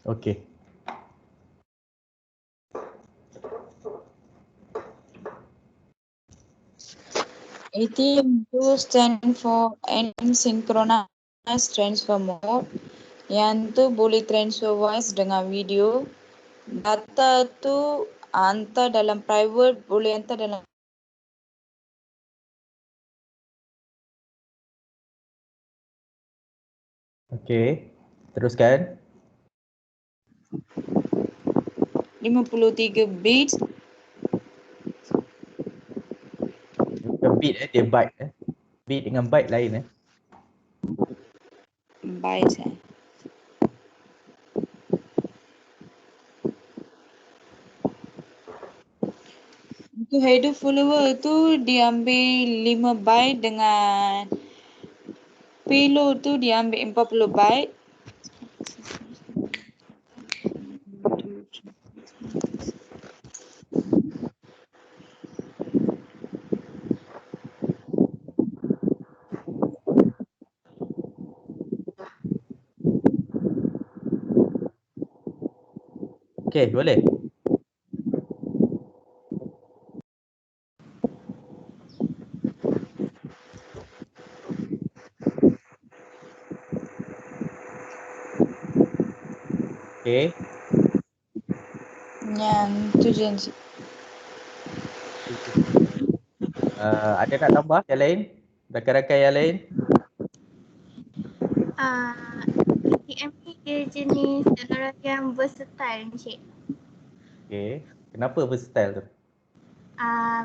Okey. ATM2 stand for Asynchronous Transfer Mode. Yang tu boleh transfer voice dengan video. Data tu hantar dalam private, boleh hantar dalam Okey. Teruskan. 53 bits. Bukan bit dia byte Bit dengan byte lain Bytes. Untuk header follower tu diambil 5 byte dengan payload tu diambil 40 byte. Okey, boleh. Okey. Yang tu je. Ada nak tambah yang lain? Rakan-rakan yang lain? ATM ni dia jenis teknologi yang versatile, Encik. Okey. Kenapa versatile tu?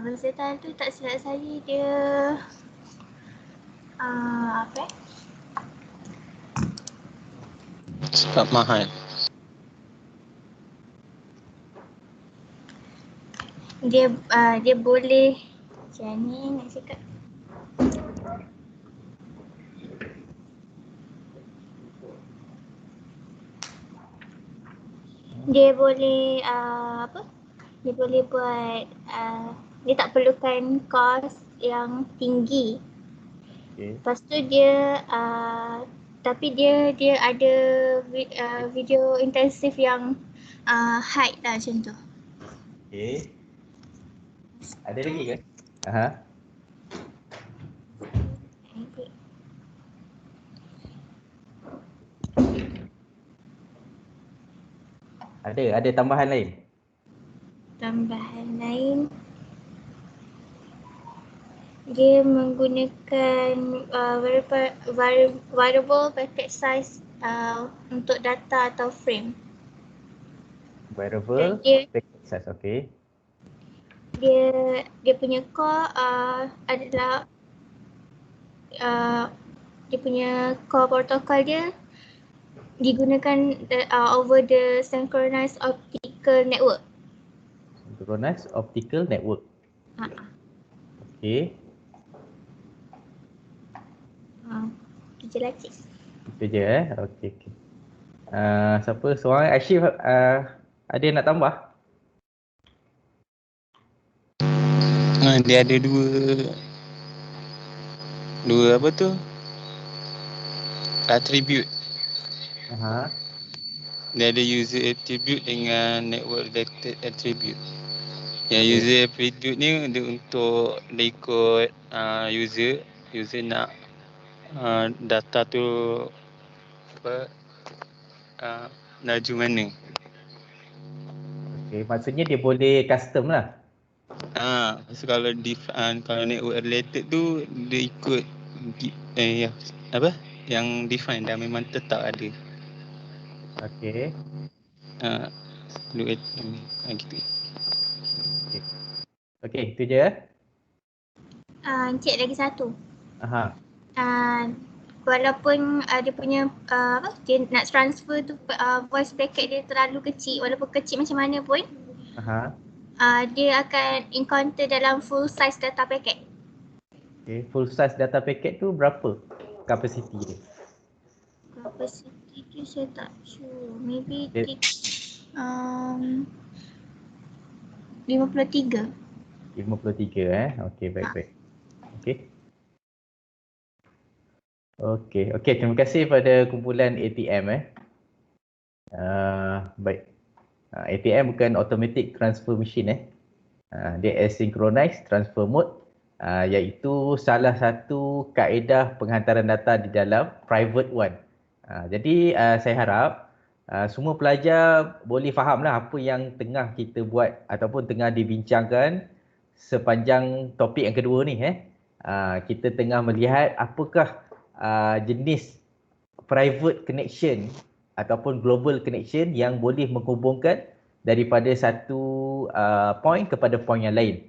Versatile tu tak silap saya dia apa Sebab mahal. dia boleh macam ni nak cakap. Dia boleh dia boleh buat dia tak perlukan kos yang tinggi. Okey. Lepas tu dia tapi dia ada video intensif yang high lah macam tu. Okey. Ada lagi ke? Aha. Ada tambahan lain? Tambahan lain, dia menggunakan variable packet size untuk data atau frame. Variable Dia- packet size. Okey. Dia punya core adalah dia punya core protocol dia digunakan over the synchronized optical network. Synchronous optical network. Okey. Itu je lah, Cik. Itu je Okey. Siapa? Seorang Ashif ada nak tambah? Dia ada dua apa tu? Attribute. Aha. Dia ada user attribute dengan network related attribute. Yang Okey. user attribute ni dia untuk dia ikut user nak data tu apa laju mana. Okey, maksudnya dia boleh custom lah. So kalau network related tu dia ikut yang define dah memang tetap ada. Okey. Gitu. Okey, itu je. Encik lagi satu. Aha. Walaupun dia punya dia nak transfer tu voice packet dia terlalu kecil, walaupun kecil macam mana pun Aha. dia akan encounter dalam full size data packet. Okey, full size data packet tu berapa kapasiti dia? Kapasiti dia saya tak sure. Maybe Dia- 53. 53 Okey, baik-baik. Okey. Okey, terima kasih pada kumpulan ATM Baik. ATM bukan automatic transfer machine dia asynchronous transfer mode, iaitu salah satu kaedah penghantaran data di dalam private one. Jadi saya harap semua pelajar boleh fahamlah apa yang tengah kita buat ataupun tengah dibincangkan sepanjang topik yang kedua ni. Kita tengah melihat apakah jenis private connection ataupun global connection yang boleh menghubungkan daripada satu point kepada point yang lain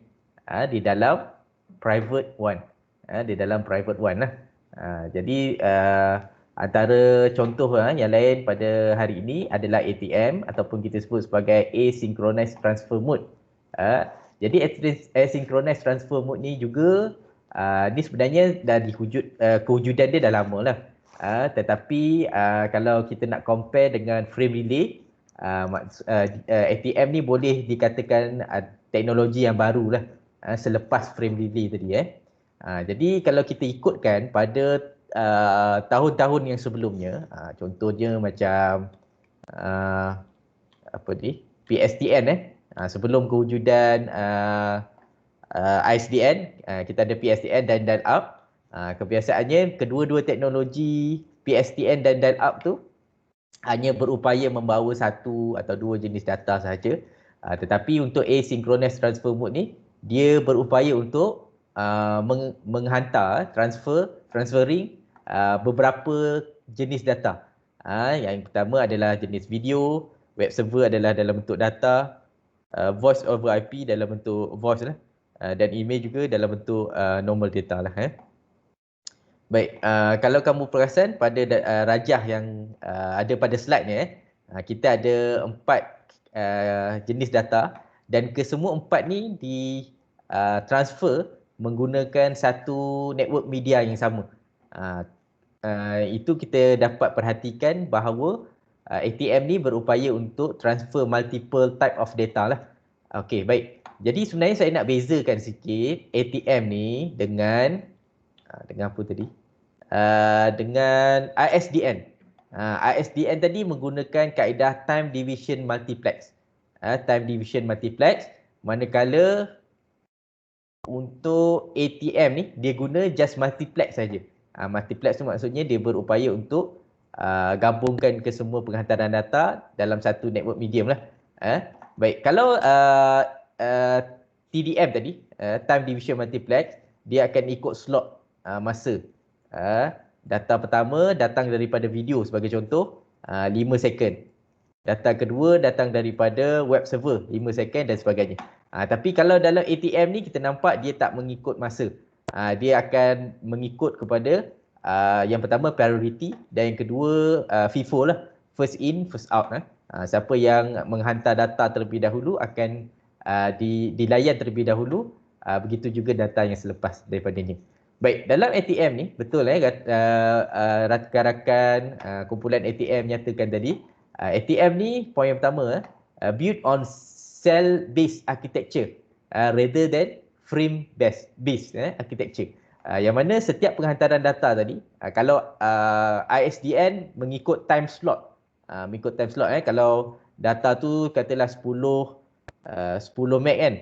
di dalam private one. Di dalam private one lah. Jadi antara contoh yang lain pada hari ini adalah ATM ataupun kita sebut sebagai asynchronous transfer mode. Jadi asynchronous transfer mode ni juga ni sebenarnya dah kewujudan dia dah lama lah. Tetapi kalau kita nak compare dengan frame relay, ATM ni boleh dikatakan teknologi yang baru lah selepas frame relay tadi. Jadi kalau kita ikutkan pada tahun-tahun yang sebelumnya, contohnya macam PSTN sebelum kewujudan ISDN, kita ada PSTN dan dial-up. Kebiasaannya kedua-dua teknologi PSTN dan dial-up tu hanya berupaya membawa satu atau dua jenis data sahaja. Tetapi untuk asynchronous transfer mode ni, dia berupaya untuk menghantar, transferring beberapa jenis data. Yang pertama adalah jenis video, web server adalah dalam bentuk data, voice over IP dalam bentuk voice lah, dan email juga dalam bentuk normal data lah. Baik, kalau kamu perasan pada rajah yang ada pada slide ni, kita ada 4 jenis data dan kesemua 4 ni transfer menggunakan satu network media yang sama. Itu kita dapat perhatikan bahawa ATM ni berupaya untuk transfer multiple type of data lah. Okey, baik. Jadi sebenarnya saya nak bezakan sikit ATM ni dengan apa tadi? Dengan ISDN. ISDN tadi menggunakan kaedah time division multiplex. Time division multiplex, manakala untuk ATM ni dia guna just multiplex saja. Multiplex tu maksudnya dia berupaya untuk gabungkan ke semua penghantaran data dalam satu network medium lah. Baik, kalau TDM tadi, time division multiplex, dia akan ikut slot masa. Data pertama datang daripada video sebagai contoh, 5 second. Data kedua datang daripada web server, 5 second dan sebagainya. Tapi kalau dalam ATM ni kita nampak dia tak mengikut masa. Dia akan mengikut kepada yang pertama priority dan yang kedua FIFO lah, first in first out. Siapa yang menghantar data terlebih dahulu akan dilayan terlebih dahulu, begitu juga data yang selepas daripadanya. Baik, dalam ATM ni betul rakan-rakan kumpulan ATM nyatakan tadi, ATM ni poin yang pertama built on cell based architecture rather than frame based architecture. Yang mana setiap penghantaran data tadi, kalau ISDN mengikut time slot. Kalau data tu katalah 10 meg kan,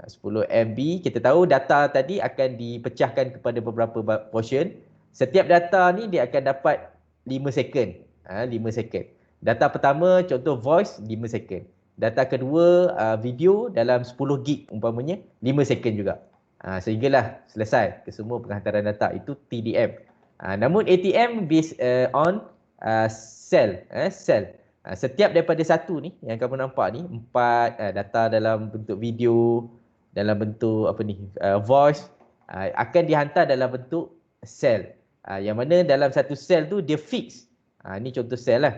10 MB, kita tahu data tadi akan dipecahkan kepada beberapa portion. Setiap data ni dia akan dapat 5 second. 5 second. Data pertama contoh voice 5 second. Data kedua video dalam 10 gig umpamanya 5 second juga. Sehinggalah selesai ke semua penghantaran data, itu TDM. Namun ATM based on cell. Setiap daripada satu ni yang kamu nampak ni, 4 data dalam bentuk video, dalam bentuk voice, akan dihantar dalam bentuk cell. Yang mana dalam satu cell tu dia fix. Ni contoh cell lah.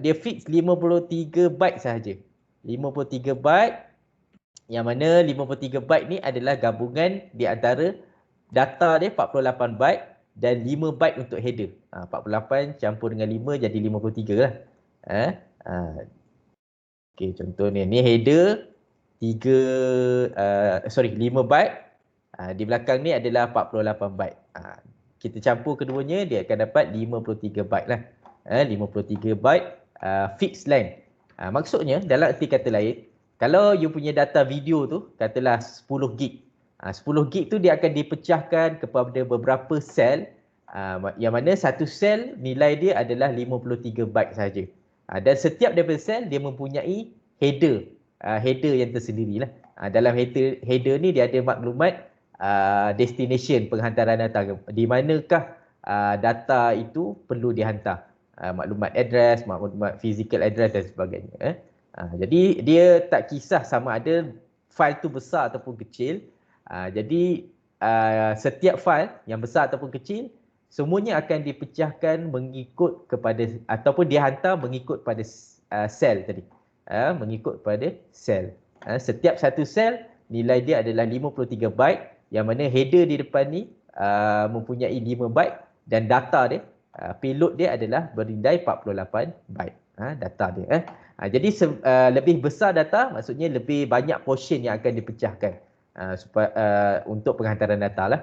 Dia fix 53 byte sahaja. 53 byte, yang mana 53 byte ni adalah gabungan di antara data dia 48 byte dan 5 byte untuk header. 48 campur dengan 5 jadi 53 lah. Okey, contoh ni header 5 byte. Di belakang ni adalah 48 byte. Kita campur keduanya, dia akan dapat 53 byte lah. 53 byte fixed length. Maksudnya dalam erti kata lain, kalau you punya data video tu katalah 10 gig. 10 gig tu dia akan dipecahkan kepada beberapa sel, yang mana satu sel nilai dia adalah 53 byte saja. Dan setiap daripada sel dia mempunyai header, header yang tersendirilah. Dalam header ni dia ada maklumat destination penghantaran data, di manakah data itu perlu dihantar, maklumat address, maklumat physical address dan sebagainya. Jadi dia tak kisah sama ada file tu besar ataupun kecil. Jadi setiap file yang besar ataupun kecil semuanya akan dipecahkan mengikut kepada ataupun dihantar mengikut pada sel tadi. Mengikut pada sel. Setiap satu sel nilai dia adalah 53 byte, yang mana header di depan ni mempunyai 5 byte dan data dia, payload dia adalah bernilai 48 byte. Data dia. Jadi lebih besar data maksudnya lebih banyak portion yang akan dipecahkan untuk penghantaran data lah.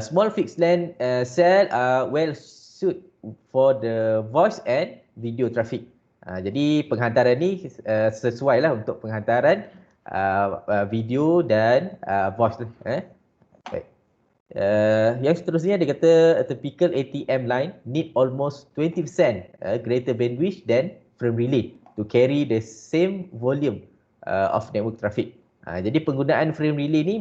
Small fixed length cell are well suited for the voice and video traffic. Jadi penghantaran ni sesuai lah untuk penghantaran video dan voice. Baik. Yang seterusnya dia kata a typical ATM line need almost 20% greater bandwidth than frame relay to carry the same volume of network traffic. Jadi penggunaan frame relay ni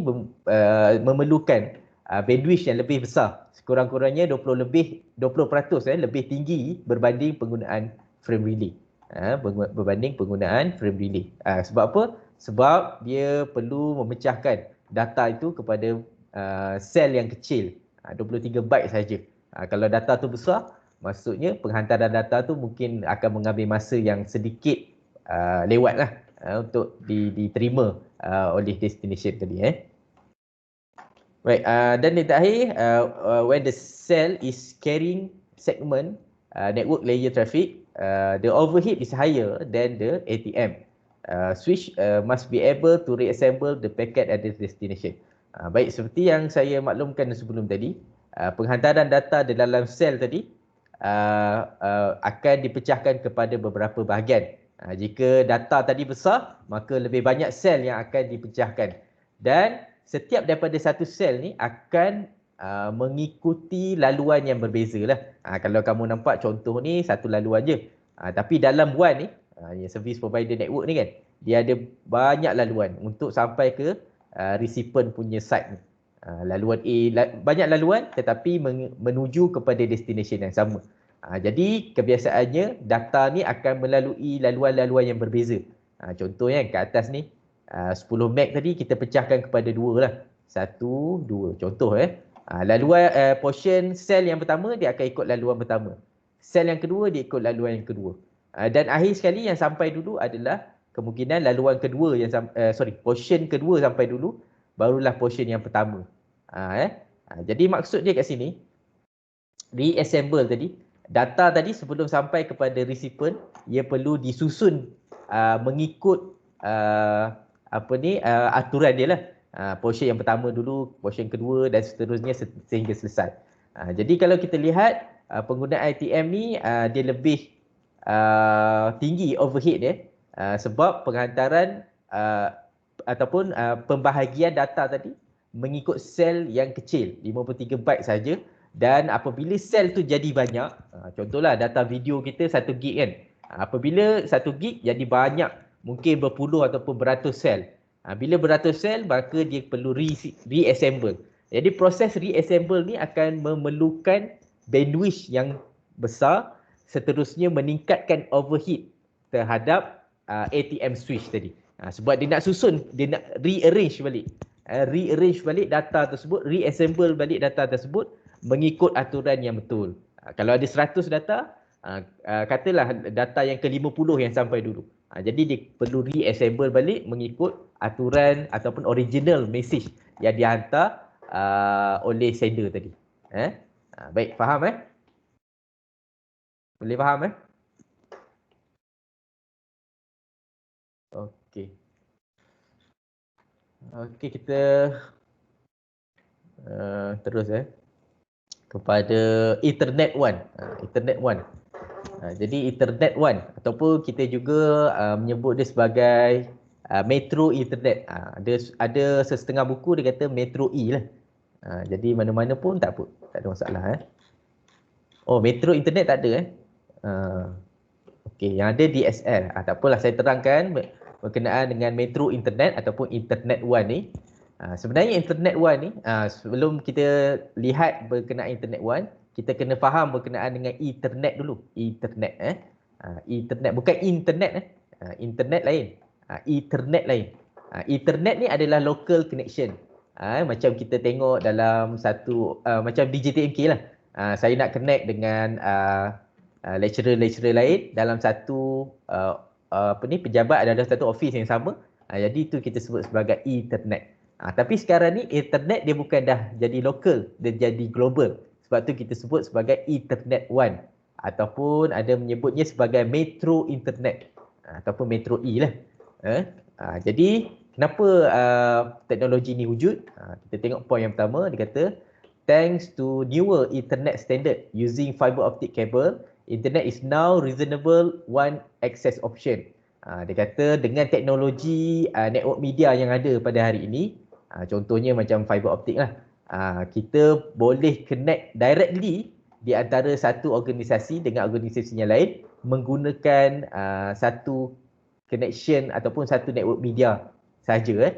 memerlukan bandwidth yang lebih besar, sekurang-kurangnya 20% lebih tinggi berbanding penggunaan frame relay. Berbanding penggunaan frame relay. Sebab apa? Sebab dia perlu memecahkan data itu kepada sel yang kecil, 23 byte saja. Kalau data tu besar, maksudnya penghantaran data tu mungkin akan mengambil masa yang sedikit lewatlah untuk diterima oleh destination tadi. Right, dan di terakhir, when the cell is carrying segment network layer traffic, the overhead is higher than the ATM. Switch must be able to reassemble the packet at the destination. Baik, seperti yang saya maklumkan sebelum tadi, penghantaran data di dalam sel tadi akan dipecahkan kepada beberapa bahagian. Jika data tadi besar, maka lebih banyak sel yang akan dipecahkan. Dan setiap daripada satu sel ni akan mengikuti laluan yang berbeza lah. Kalau kamu nampak contoh ni satu laluan je. Tapi dalam WAN ni, service provider network ni kan, dia ada banyak laluan untuk sampai ke recipient punya site ni. Laluan A, banyak laluan tetapi menuju kepada destination yang sama. Jadi kebiasaannya data ni akan melalui laluan-laluan yang berbeza. Contohnya kat atas ni 10 meg tadi kita pecahkan kepada 2 lah. 1, 2. Contoh laluan portion sel yang pertama dia akan ikut laluan pertama. Sel yang kedua dia ikut laluan yang kedua. Dan akhir sekali yang sampai dulu adalah kemungkinan laluan kedua yang portion kedua sampai dulu, barulah portion yang pertama. Jadi maksud dia kat sini, reassemble tadi, data tadi sebelum sampai kepada recipient, ia perlu disusun mengikut aturan dia lah. Portion yang pertama dulu, portion kedua dan seterusnya sehingga selesai. Jadi kalau kita lihat penggunaan ATM ni dia lebih tinggi overhead dia, sebab penghantaran ataupun pembahagian data tadi mengikut sel yang kecil, 53 byte saja. Dan apabila sel tu jadi banyak, contohlah data video kita 1 gig kan, apabila 1 gig jadi banyak, mungkin berpuluh ataupun beratus sel. Bila beratus sel, maka dia perlu reassemble. Jadi proses reassemble ni akan memerlukan bandwidth yang besar, seterusnya meningkatkan overhead terhadap ATM switch tadi. Sebab dia nak susun, dia nak rearrange balik data tersebut, reassemble balik data tersebut mengikut aturan yang betul. Kalau ada 100 data, katalah data yang ke-50 yang sampai dulu. Jadi dia perlu reassemble balik mengikut aturan ataupun original message yang dihantar oleh sender tadi. Baik, faham Boleh faham Okey. Okey, kita terus kepada Ethernet 1. Ethernet 1. Jadi Ethernet 1 ataupun kita juga menyebut dia sebagai Metro Internet. Ada setengah buku dia kata Metro E lah. Jadi mana-mana pun tak apa, tak ada masalah. Oh, Metro Internet tak ada Okey, yang ada DSL. Tak apalah, saya terangkan berkenaan dengan Metro Internet ataupun Internet 1 ni. Sebenarnya Internet 1 ni, sebelum kita lihat berkenaan Internet 1, kita kena faham berkenaan dengan Ethernet dulu. Ethernet Ethernet bukan internet internet lain. Ethernet lain. Ethernet ni adalah local connection. Macam kita tengok dalam satu macam DJTMK lah. Saya nak connect dengan lecturer-lecturer lain dalam satu pejabat dalam satu office yang sama. Jadi itu kita sebut sebagai Ethernet. Tapi sekarang ni Ethernet dia bukan dah jadi local, dia jadi global. Sebab tu kita sebut sebagai Ethernet 1 ataupun ada menyebutnya sebagai Metro Internet ataupun Metro E lah. Jadi kenapa teknologi ni wujud? Kita tengok poin yang pertama, dia kata thanks to newer Ethernet standard using fiber optic cable, Internet is now reasonable one access option. Dia kata dengan teknologi network media yang ada pada hari ini, contohnya macam fiber optik lah, kita boleh connect directly di antara satu organisasi dengan organisasi yang lain menggunakan satu connection ataupun satu network media saja.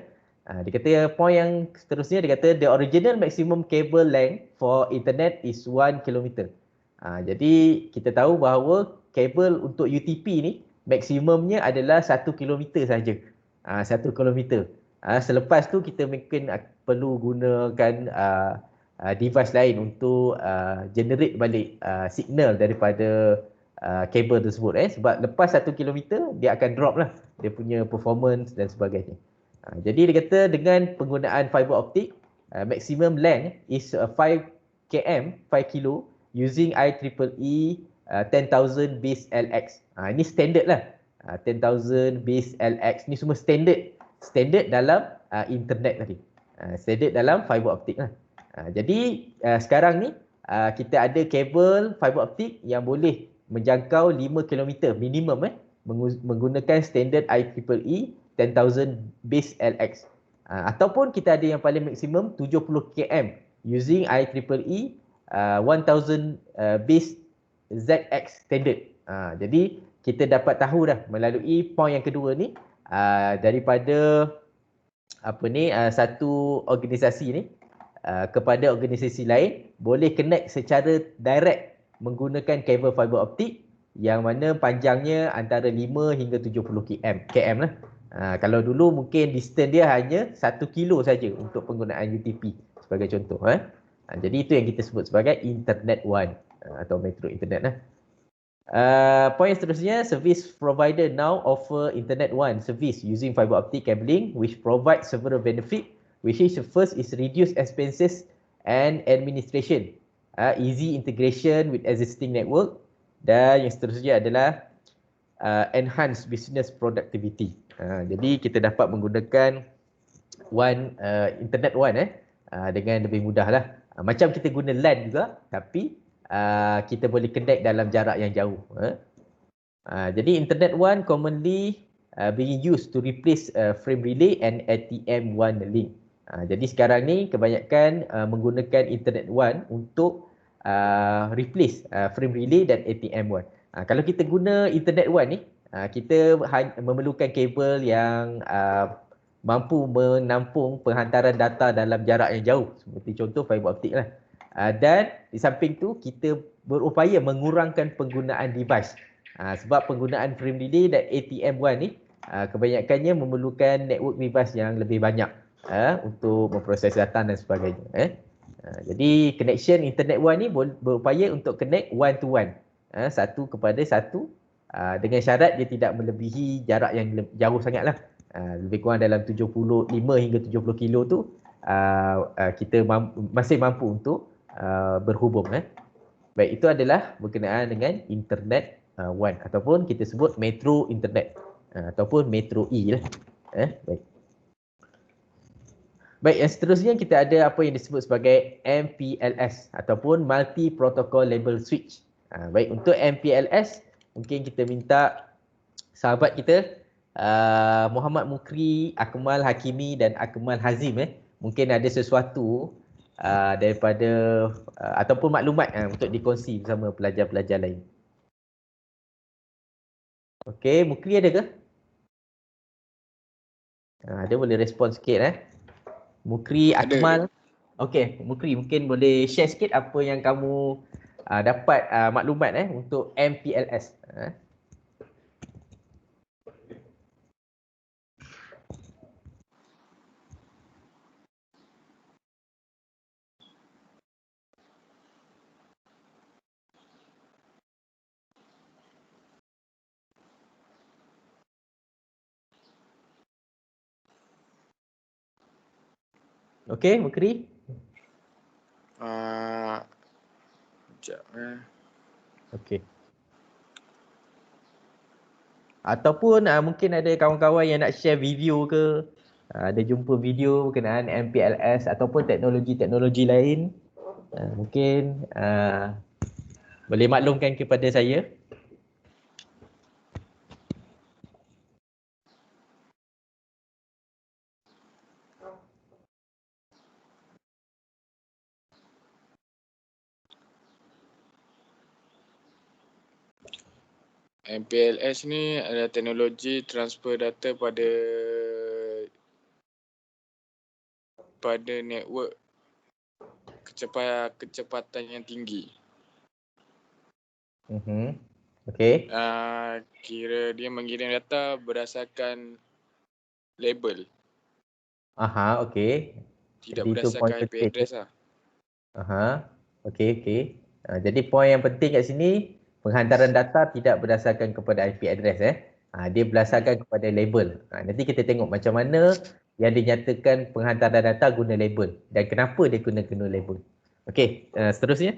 Dia kata poin yang seterusnya, dia kata the original maximum cable length for internet is 1 km. Jadi kita tahu bahawa kabel untuk UTP ni maksimumnya adalah 1 km saja. 1 km. Selepas tu kita mungkin perlu gunakan device lain untuk generate balik signal daripada kabel tersebut. Sebab lepas 1 km dia akan drop lah dia punya performance dan sebagainya. Jadi dia kata dengan penggunaan fiber optic, maximum length is 5 km, 5 kilo using IEEE 10,000 base LX. Ini standard lah. 10,000 base LX ni semua standard dalam internet tadi. Standard dalam fiber optic lah. Jadi sekarang ni kita ada kabel fiber optic yang boleh menjangkau 5 km minimum menggunakan standard IEEE 10,000 base LX. Ataupun kita ada yang paling maksimum 70 km using IEEE 1000 base ZX standard. Jadi kita dapat tahu dah melalui poin yang kedua ni, daripada satu organisasi ni kepada organisasi lain boleh connect secara direct menggunakan kabel fiber optik yang mana panjangnya antara 5 hingga 70 km lah. Kalau dulu mungkin distance dia hanya 1 kilo saja untuk penggunaan UTP sebagai contoh. Jadi itu yang kita sebut sebagai Internet 1 atau Metro Internet lah. Poin seterusnya, service provider now offer Internet 1 service using fiber optic cabling which provides several benefit, which is the first is reduce expenses and administration, easy integration with existing network, dan yang seterusnya adalah enhance business productivity. Jadi kita dapat menggunakan Internet 1 dengan lebih mudah lah. Macam kita guna LAN juga, tapi kita boleh connect dalam jarak yang jauh. Jadi Internet 1 commonly being used to replace frame relay and ATM1 link. Jadi sekarang ni kebanyakan menggunakan Internet 1 untuk replace frame relay dan ATM1. Kalau kita guna Internet 1 ni, kita memerlukan kabel yang mampu menampung penghantaran data dalam jarak yang jauh, seperti contoh fiber optik lah. Dan di samping tu kita berupaya mengurangkan penggunaan device. Sebab penggunaan frame relay dan ATM1 ni kebanyakannya memerlukan network device yang lebih banyak untuk memproses data dan sebagainya. Jadi connection Internet 1 ni berupaya untuk connect one to one, satu kepada satu, dengan syarat dia tidak melebihi jarak yang jauh sangatlah. Lebih kurang dalam 75 hingga 70 kilo tu kita masih mampu untuk berhubung. Baik, itu adalah berkenaan dengan Internet 1 ataupun kita sebut Metro Internet ataupun Metro E lah. Baik. Baik, yang seterusnya kita ada apa yang disebut sebagai MPLS ataupun Multi Protocol Label Switch. Baik, untuk MPLS mungkin kita minta sahabat kita Muhammad Mukri, Akmal Hakimi dan Akmal Hazim mungkin ada sesuatu daripada ataupun maklumat untuk dikongsi bersama pelajar-pelajar lain. Okey, Mukri ada ke? Dia boleh respon sikit Mukri, Akmal. Okey, Mukri mungkin boleh share sikit apa yang kamu dapat maklumat untuk MPLS. Okey, Mukri. Sekejap Okey. Ataupun mungkin ada kawan-kawan yang nak share video ke, ada jumpa video berkenaan MPLS ataupun teknologi-teknologi lain, mungkin boleh maklumkan kepada saya. MPLS ni adalah teknologi transfer data pada network kecepatan yang tinggi. Okey. Kira dia mengirim data berdasarkan label. Okey. Tidak Jadi itu point berdasarkan IP penting. address lah. Okey. Jadi poin yang penting kat sini, penghantaran data tidak berdasarkan kepada IP address dia berdasarkan kepada label. Nanti kita tengok macam mana yang dinyatakan penghantaran data guna label dan kenapa dia guna label. Okey, seterusnya.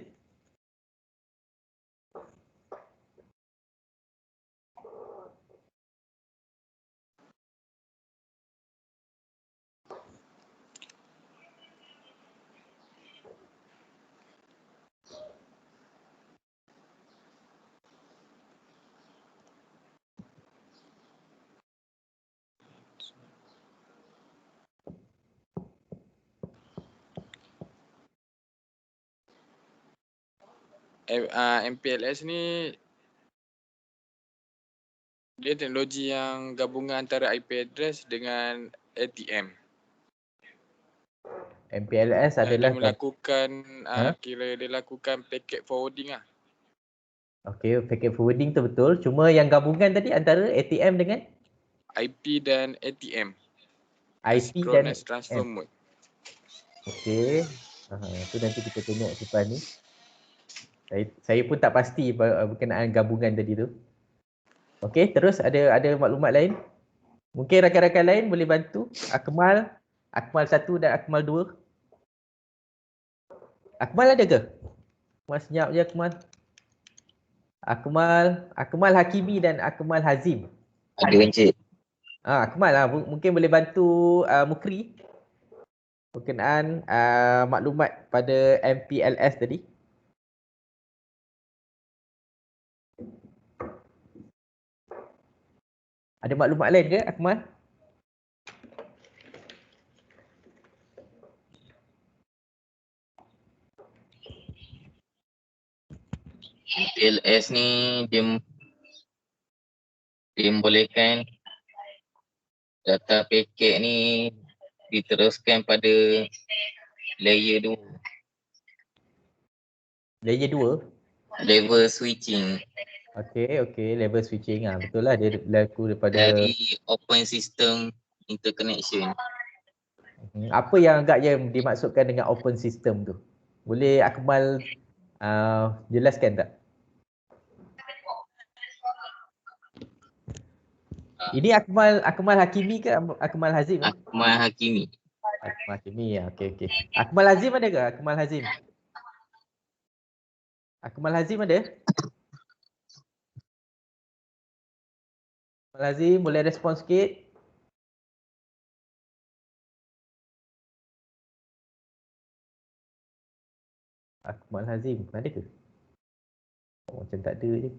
MPLS ni dia teknologi yang gabungan antara IP address dengan ATM. MPLS adalah dia melakukan kira dia lakukan packet forwarding lah. Okey, packet forwarding tu betul. Cuma yang gabungan tadi antara ATM dengan IP dan ATM. IP dan Asynchronous transfer mode. Okey. Tu nanti kita tengok depan ni. Saya pun tak pasti berkenaan gabungan tadi tu. Okey, terus ada maklumat lain? Mungkin rakan-rakan lain boleh bantu. Akmal 1 dan Akmal 2. Akmal ada ke? Akmal senyap je Akmal. Akmal Hakimi dan Akmal Hazim. Ada Encik. Akmal mungkin boleh bantu Mukri berkenaan maklumat pada MPLS tadi. Ada maklumat lain ke Akmal? MPLS ni dia membolehkan data paket ni diteruskan pada layer 2. Layer 2? Level switching. Okey, level switching betul lah dia berlaku daripada dari open system interconnection. Apa yang agaknya dimaksudkan dengan open system tu? Boleh Akmal jelaskan tak? Ini Akmal Hakimi ke Akmal Hazim? Akmal Hakimi. Akmal Hakimi okey. Akmal Hazim ada ke? Akmal Hazim? Akmal Hazim ada? Akmal Hazim boleh respon sikit? Akmal Hazim ada ke? Macam tak ada je.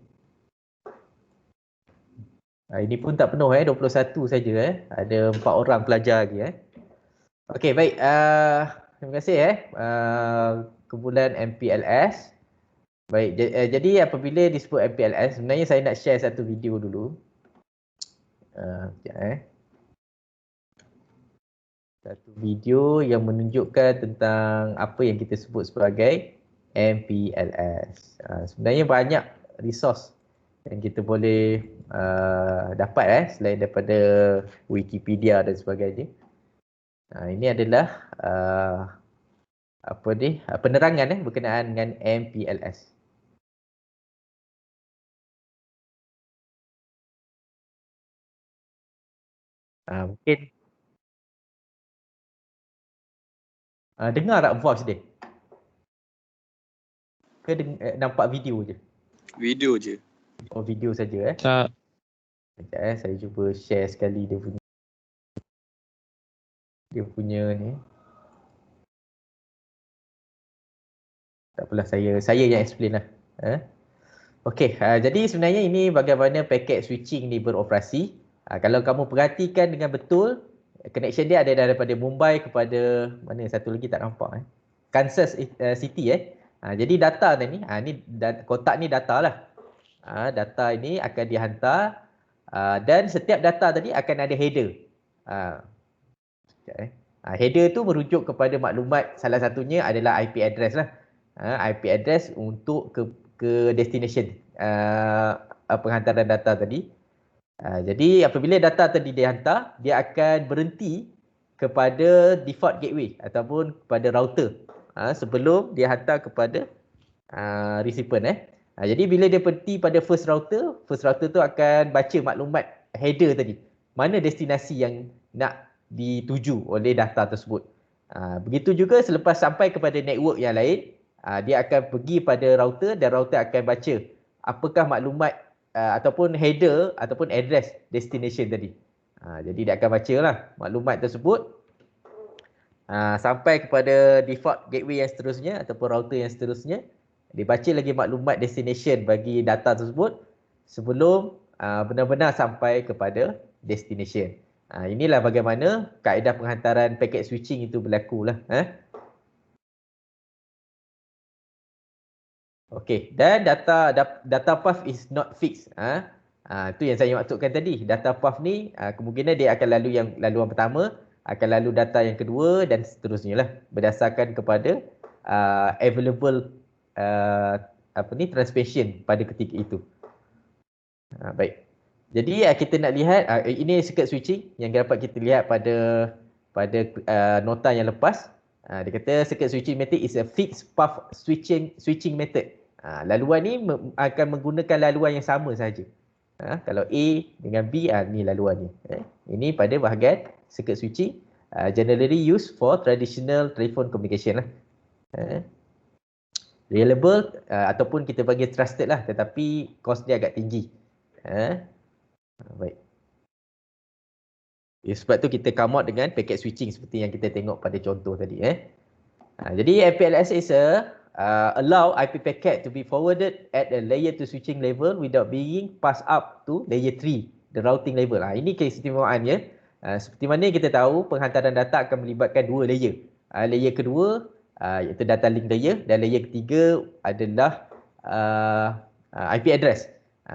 Ini pun tak penuh 21 saja Ada 4 orang pelajar lagi Okey, baik. Terima kasih kumpulan MPLS. Baik, jadi apabila disebut MPLS, sebenarnya saya nak share satu video dulu. Sekejap Satu video yang menunjukkan tentang apa yang kita sebut sebagai MPLS. Sebenarnya banyak resource yang kita boleh dapat selain daripada Wikipedia dan sebagainya. Ini adalah penerangan berkenaan dengan MPLS. Mungkin dengar tak voice dia? Ke nampak video je? Video je. Oh, video saja Tak. Sekejap saya cuba share sekali dia punya ni. Tak apalah, saya yang explain lah. Okey, jadi sebenarnya ini bagaimana paket switching ni beroperasi. Kalau kamu perhatikan dengan betul, connection dia ada daripada Mumbai kepada mana satu lagi tak nampak Kansas City jadi data ni kotak ni data lah. Data ini akan dihantar dan setiap data tadi akan ada header. Header tu merujuk kepada maklumat, salah satunya adalah IP address lah. IP address untuk ke destination penghantaran data tadi. Jadi apabila data tadi dihantar, dia akan berhenti kepada default gateway ataupun kepada router sebelum dia hantar kepada recipient jadi bila dia berhenti pada first router tu akan baca maklumat header tadi. Mana destinasi yang nak dituju oleh data tersebut. Begitu juga selepas sampai kepada network yang lain, dia akan pergi pada router dan router akan baca apakah maklumat ataupun header ataupun address destination tadi. Jadi dia akan bacalah maklumat tersebut sampai kepada default gateway yang seterusnya ataupun router yang seterusnya. Dia baca lagi maklumat destination bagi data tersebut sebelum benar-benar sampai kepada destination. Inilah bagaimana kaedah penghantaran paket switching itu berlaku lah. Okey, dan data path is not fixed. Itu yang saya maksudkan tadi. Data path ni kemungkinan dia akan lalu laluan pertama, akan lalu data yang kedua dan seterusnya lah berdasarkan kepada available transmission pada ketika itu. Baik. Jadi kita nak lihat ini circuit switching yang dapat kita lihat pada nota yang lepas. Dia kata circuit switching method is a fixed path switching method. Laluan ni akan menggunakan laluan yang sama saja. Kalau A dengan B, ni laluannya. Ini pada bahagian circuit switching generally used for traditional telephone communication lah. Reliable ataupun kita panggil trusted lah, tetapi cost dia agak tinggi. Baik. Sebab tu kita come out dengan packet switching seperti yang kita tengok pada contoh tadi. Jadi MPLS is allow IP packet to be forwarded at a layer 2 switching level without being passed up to layer 3, the routing level. Ini keistimewaannya. Seperti mana kita tahu penghantaran data akan melibatkan dua layer. Layer kedua iaitu data link layer dan layer ketiga adalah IP address.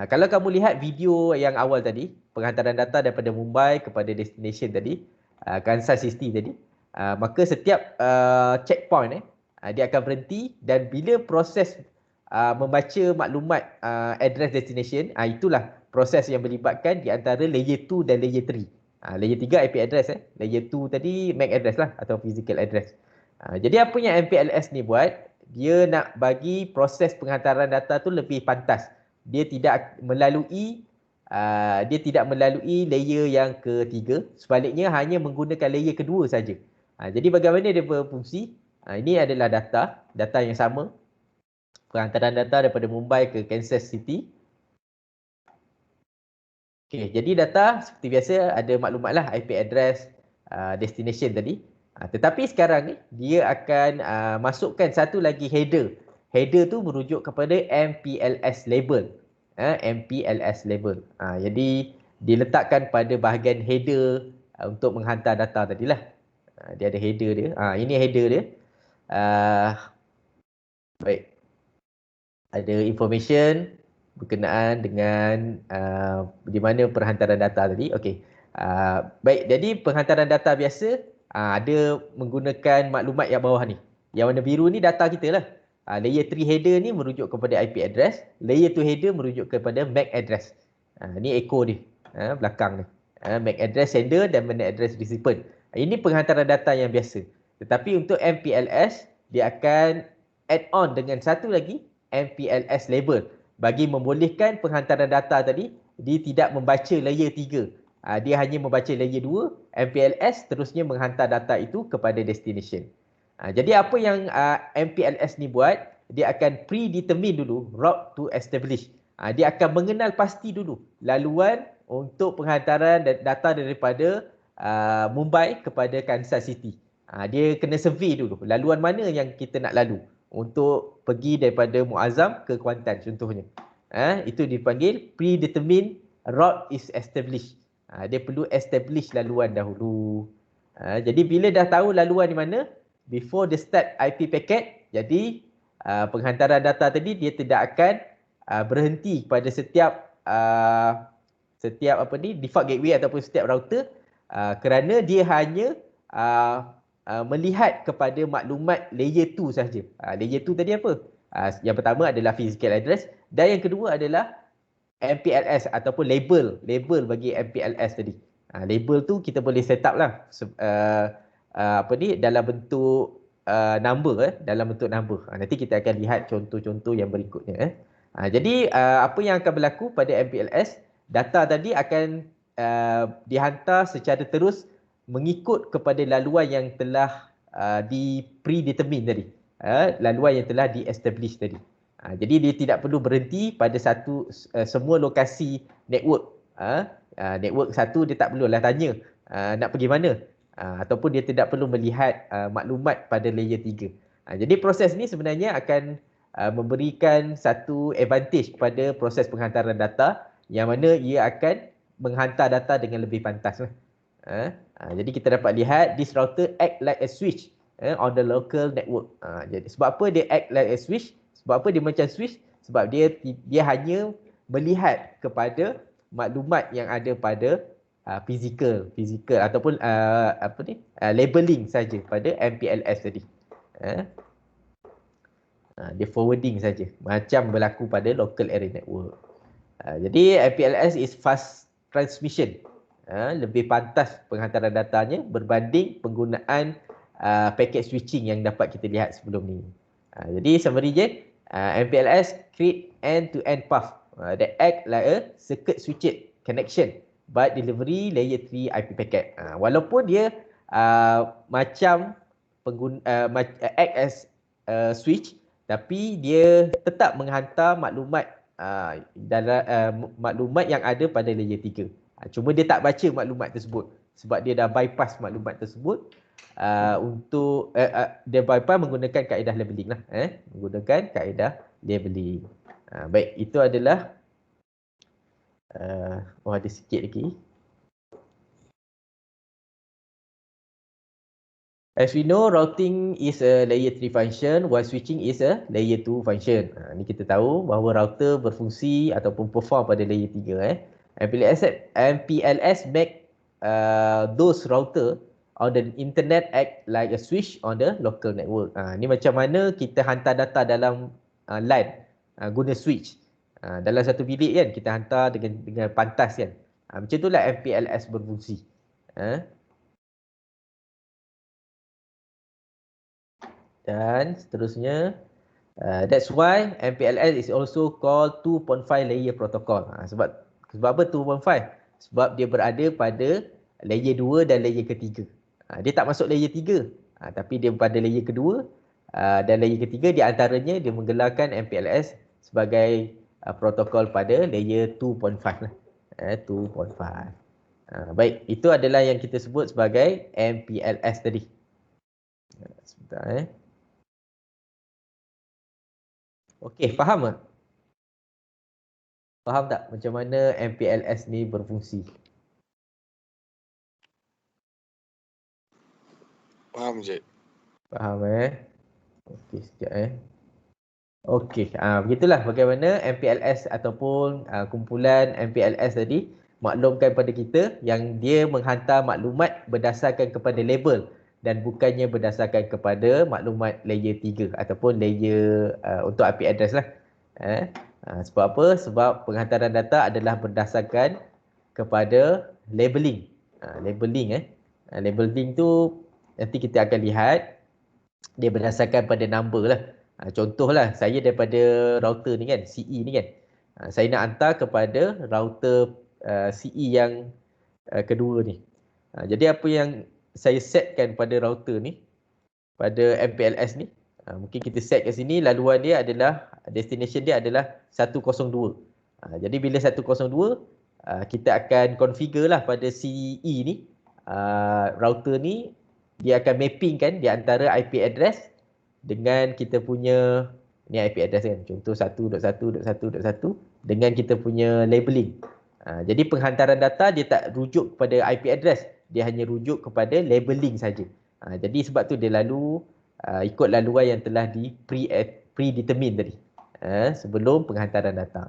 Kalau kamu lihat video yang awal tadi, penghantaran data daripada Mumbai kepada destination tadi, Kansas City tadi, maka setiap checkpoint dia akan berhenti dan bila proses membaca maklumat address destination, itulah proses yang melibatkan di antara layer 2 dan layer 3. Layer 3 IP address, layer 2 tadi MAC address lah atau physical address. Jadi apa yang MPLS ni buat, dia nak bagi proses penghantaran data tu lebih pantas. Dia tidak melalui layer yang ketiga, sebaliknya hanya menggunakan layer kedua saja. Jadi bagaimana dia berfungsi? Ini adalah data yang sama. Penghantaran data daripada Mumbai ke Kansas City. Okey, jadi data seperti biasa ada maklumatlah IP address, destination tadi. Tetapi sekarang ni dia akan masukkan satu lagi header. Header tu merujuk kepada MPLS label. MPLS label. Jadi diletakkan pada bahagian header untuk menghantar data tadilah. Dia ada header dia. Ini header dia. Baik. Ada information berkenaan dengan di mana perhantaran data tadi. Okey. Baik, jadi penghantaran data biasa ada menggunakan maklumat yang bawah ni. Yang warna biru ni data kita lah. Layer 3 header ni merujuk kepada IP address. Layer 2 header merujuk kepada MAC address. Ni echo ni. Belakang ni. MAC address sender dan MAC address recipient. Ini penghantaran data yang biasa. Tetapi untuk MPLS, dia akan add on dengan satu lagi MPLS label bagi membolehkan penghantaran data tadi dia tidak membaca layer 3. Dia hanya membaca layer 2, MPLS terusnya menghantar data itu kepada destination. Jadi apa yang MPLS ni buat, dia akan predetermine dulu route to establish. Dia akan mengenal pasti dulu laluan untuk penghantaran data daripada Mumbai kepada Kansas City. Dia kena survey dulu laluan mana yang kita nak lalu untuk pergi daripada Muazzam ke Kuantan contohnya. Itu dipanggil predetermined route is established. Dia perlu establish laluan dahulu. Jadi bila dah tahu laluan di mana, before the start IP packet, jadi penghantaran data tadi dia tidak akan berhenti pada setiap default gateway ataupun setiap router kerana dia hanya melihat kepada maklumat layer 2 sahaja. Layer 2 tadi apa? Yang pertama adalah physical address dan yang kedua adalah MPLS ataupun label bagi MPLS tadi. Label tu kita boleh set up lah dalam bentuk number dalam bentuk number. Nanti kita akan lihat contoh-contoh yang berikutnya. Jadi apa yang akan berlaku pada MPLS, data tadi akan dihantar secara terus mengikut kepada laluan yang telah di predetermine tadi. Laluan yang telah di-establish tadi. Jadi dia tidak perlu berhenti pada semua lokasi network. Network satu dia tak perlulah tanya nak pergi mana. Ataupun dia tidak perlu melihat maklumat pada layer 3. Jadi proses ni sebenarnya akan memberikan satu advantage kepada proses penghantaran data yang mana ia akan menghantar data dengan lebih pantas. Jadi kita dapat lihat this router act like a switch on the local network. Jadi sebab apa dia act like a switch? Sebab apa dia macam switch? Sebab dia hanya melihat kepada maklumat yang ada pada physical ataupun labeling saja pada MPLS tadi. Dia forwarding saja macam berlaku pada local area network. Jadi MPLS is fast transmission. Lebih pantas penghantaran datanya berbanding penggunaan packet switching yang dapat kita lihat sebelum ni. Jadi summary je, MPLS create end-to-end path that act like a circuit switched connection but delivery layer 3 IP packet. Walaupun dia macam act as switch, tapi dia tetap menghantar maklumat maklumat yang ada pada layer 3. Cuma dia tak baca maklumat tersebut sebab dia dah bypass maklumat tersebut dia bypass menggunakan kaedah labeling lah. Menggunakan kaedah labeling. Baik, itu adalah ada sikit lagi. As we know, routing is a layer 3 function while switching is a layer 2 function. Ni kita tahu bahawa router berfungsi ataupun perform pada layer 3. MPLS make those router on the internet act like a switch on the local network. Ni macam mana kita hantar data dalam LAN guna switch. Dalam satu bilik kan kita hantar dengan pantas kan. Macam itulah MPLS berfungsi. Dan seterusnya, that's why MPLS is also called 2.5 layer protocol. Sebab apa 2.5? Sebab dia berada pada layer 2 dan layer ketiga. Dia tak masuk layer 3. Tapi dia pada layer kedua dan layer ketiga, di antaranya dia menggelarkan MPLS sebagai protokol pada layer 2.5 lah. 2.5. Baik, itu adalah yang kita sebut sebagai MPLS tadi. Sebentar. Okey, faham tak? Faham tak macam mana MPLS ni berfungsi? Faham je. Faham Okey, sekejap Okey, begitulah bagaimana MPLS ataupun kumpulan MPLS tadi maklumkan pada kita yang dia menghantar maklumat berdasarkan kepada label dan bukannya berdasarkan kepada maklumat layer 3 ataupun layer untuk IP address lah. Sebab apa? Sebab penghantaran data adalah berdasarkan kepada labeling. Labeling tu nanti kita akan lihat dia berdasarkan pada number lah. Contohlah saya daripada router ni kan, CE ni kan. Saya nak hantar kepada router CE yang kedua ni. Jadi apa yang saya setkan pada router ni, pada MPLS ni, mungkin kita set kat sini laluan dia adalah, destination dia adalah 102. Jadi bila 102, kita akan configure lah pada CE ni, router ni dia akan mapping kan di antara IP address dengan kita punya ni IP address kan, contoh 1.1.1.1 dengan kita punya labeling. Jadi penghantaran data dia tak rujuk kepada IP address, dia hanya rujuk kepada labeling saja. Jadi sebab tu dia lalu ikut laluan yang telah di predetermine tadi sebelum penghantaran data.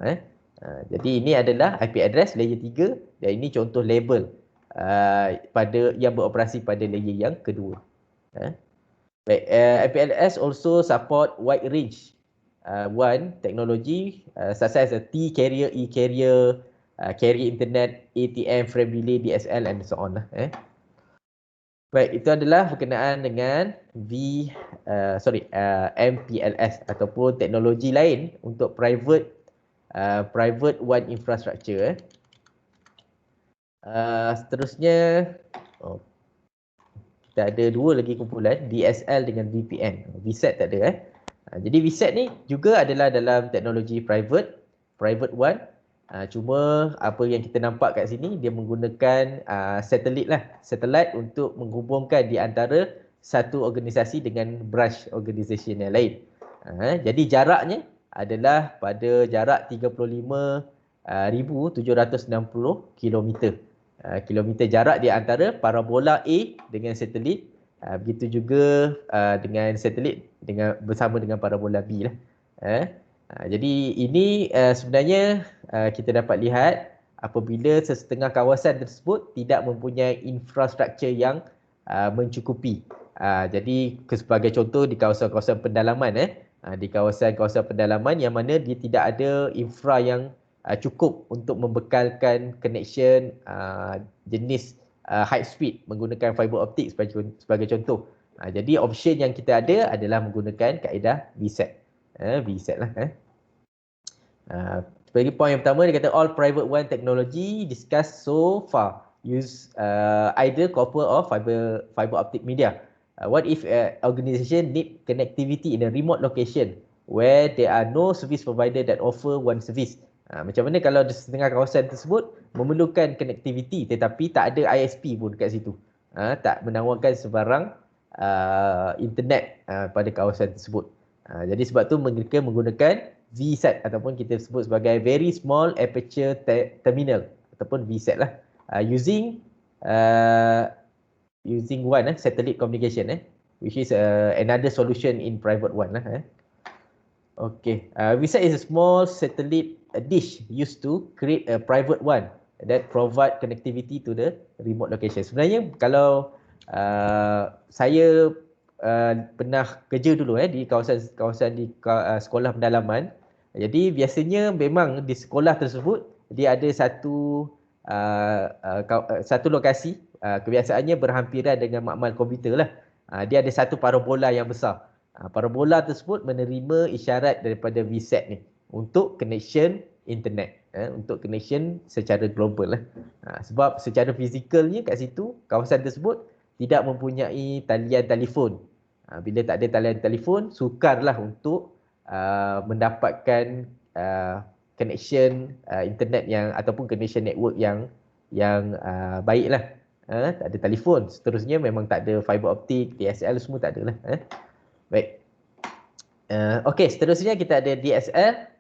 Jadi ini adalah IP address layer 3 dan ini contoh label pada yang beroperasi pada layer yang kedua. Baik, MPLS also support wide range technology such as a T carrier, E carrier, carrier internet, ATM, frame relay, DSL and so on. Baik, itu adalah berkenaan dengan MPLS ataupun teknologi lain untuk private WAN infrastructure. Seterusnya kita ada dua lagi kumpulan, DSL dengan VPN. VSAT tak ada Jadi VSAT ni juga adalah dalam teknologi private WAN. Cuma apa yang kita nampak kat sini dia menggunakan satelit untuk menghubungkan di antara satu organisasi dengan branch organisasi yang lain. Jadi jaraknya adalah pada jarak 35,760 kilometer. Kilometer jarak di antara parabola A dengan satelit, begitu juga dengan satelit bersama dengan parabola B lah. Jadi ini sebenarnya kita dapat lihat apabila sesetengah kawasan tersebut tidak mempunyai infrastruktur yang mencukupi. Jadi sebagai contoh di kawasan-kawasan pendalaman di kawasan-kawasan pendalaman yang mana dia tidak ada infra yang cukup untuk membekalkan connection jenis high speed menggunakan fiber optik sebagai contoh. Jadi option yang kita ada adalah menggunakan kaedah VSAT. VSAT lah. Sebagai poin yang pertama dia kata all private WAN technology discussed so far use either copper or fiber optic media. What if organization need connectivity in a remote location where there are no service provider that offer one service? Macam mana kalau di setengah kawasan tersebut memerlukan connectivity tetapi tak ada ISP pun dekat situ. Tak menawarkan sebarang internet pada kawasan tersebut. Jadi sebab tu mereka menggunakan VSAT ataupun kita sebut sebagai very small aperture terminal ataupun VSAT lah. Using one satellite communication which is another solution in private WAN lah. Okay, VSAT is a small satellite dish used to create a private WAN that provide connectivity to the remote location. Sebenarnya kalau saya pernah kerja dulu di kawasan di sekolah pendalaman. Jadi biasanya memang di sekolah tersebut dia ada satu lokasi, kebiasaannya berhampiran dengan makmal komputer lah. Dia ada satu parabola yang besar. Parabola tersebut menerima isyarat daripada VSAT ni untuk connection internet, untuk connection secara global lah. Sebab secara fizikalnya kat situ kawasan tersebut tidak mempunyai talian telefon. Bila tak ada talian telefon, sukarlah untuk mendapatkan connection internet yang ataupun connection network yang baiklah. Tak ada telefon, seterusnya memang tak ada fiber optik, DSL semua tak ada lah. Baik. Okey, seterusnya kita ada DSL.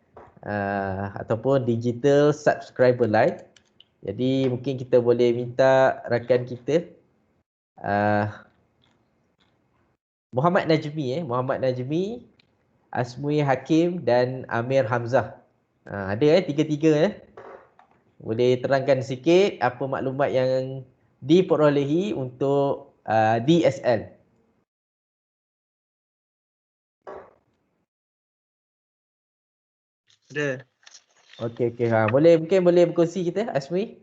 ataupun digital subscriber line. Jadi mungkin kita boleh minta rakan kita Muhammad Najmi, Asmui Hakim dan Amir Hamzah. Ada tiga-tiga Boleh terangkan sikit apa maklumat yang diperolehi untuk DSL. Ada. Okey. Mungkin boleh berkongsi kita Asmi?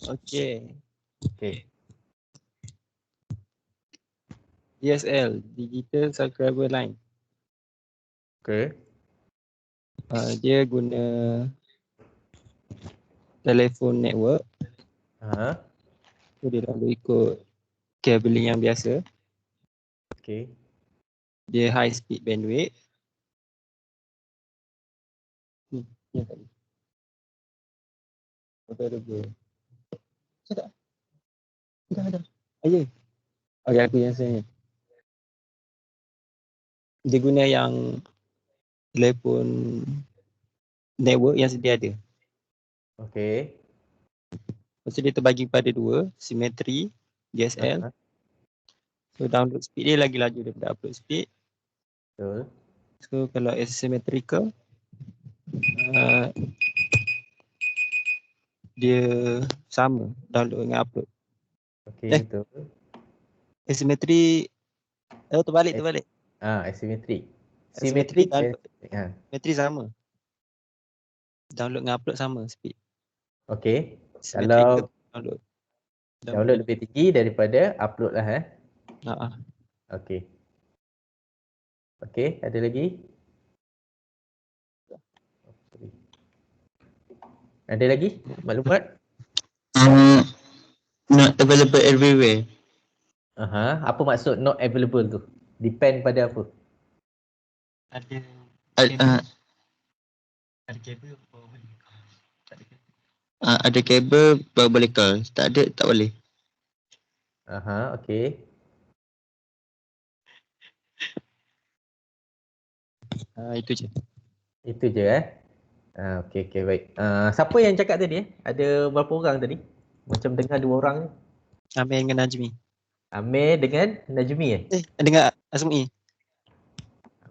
Okey. Okey. DSL, Digital Subscriber Line. Okey. Dia guna telefon network. So dia lalu ikut cabling yang biasa. Okey. Dia high speed bandwidth. Yang tadi. Available. Tidak. Ada. Ayo. Okey, aku yang saya. Dia guna yang telefon network yang sedia ada. Okey. Lepas tu dia terbagi pada dua, simetri, DSL. So download speed dia lagi laju daripada upload speed. Betul. So kalau asymmetrical, dia sama download dengan upload. Okey, betul. Asymmetry, terbalik. Asymmetric. Asymmetric Symmetric. Simetri sama. Download dengan upload sama speed. Okey. Symmetrical Kalau download lebih tinggi daripada upload lah Okey. Okey, ada lagi? Ada lagi maklumat? Not available everywhere. Apa maksud not available tu? Depend pada apa? Ada kabel baru boleh. Ada kabel baru boleh call. Tak ada, tak boleh. Okey. Itu je. Itu je Okey, baik. Siapa yang cakap tadi Ada berapa orang tadi? Macam dengar dua orang ni. Amir dengan Najmi. Amir dengan Najmi Dengan Asmi.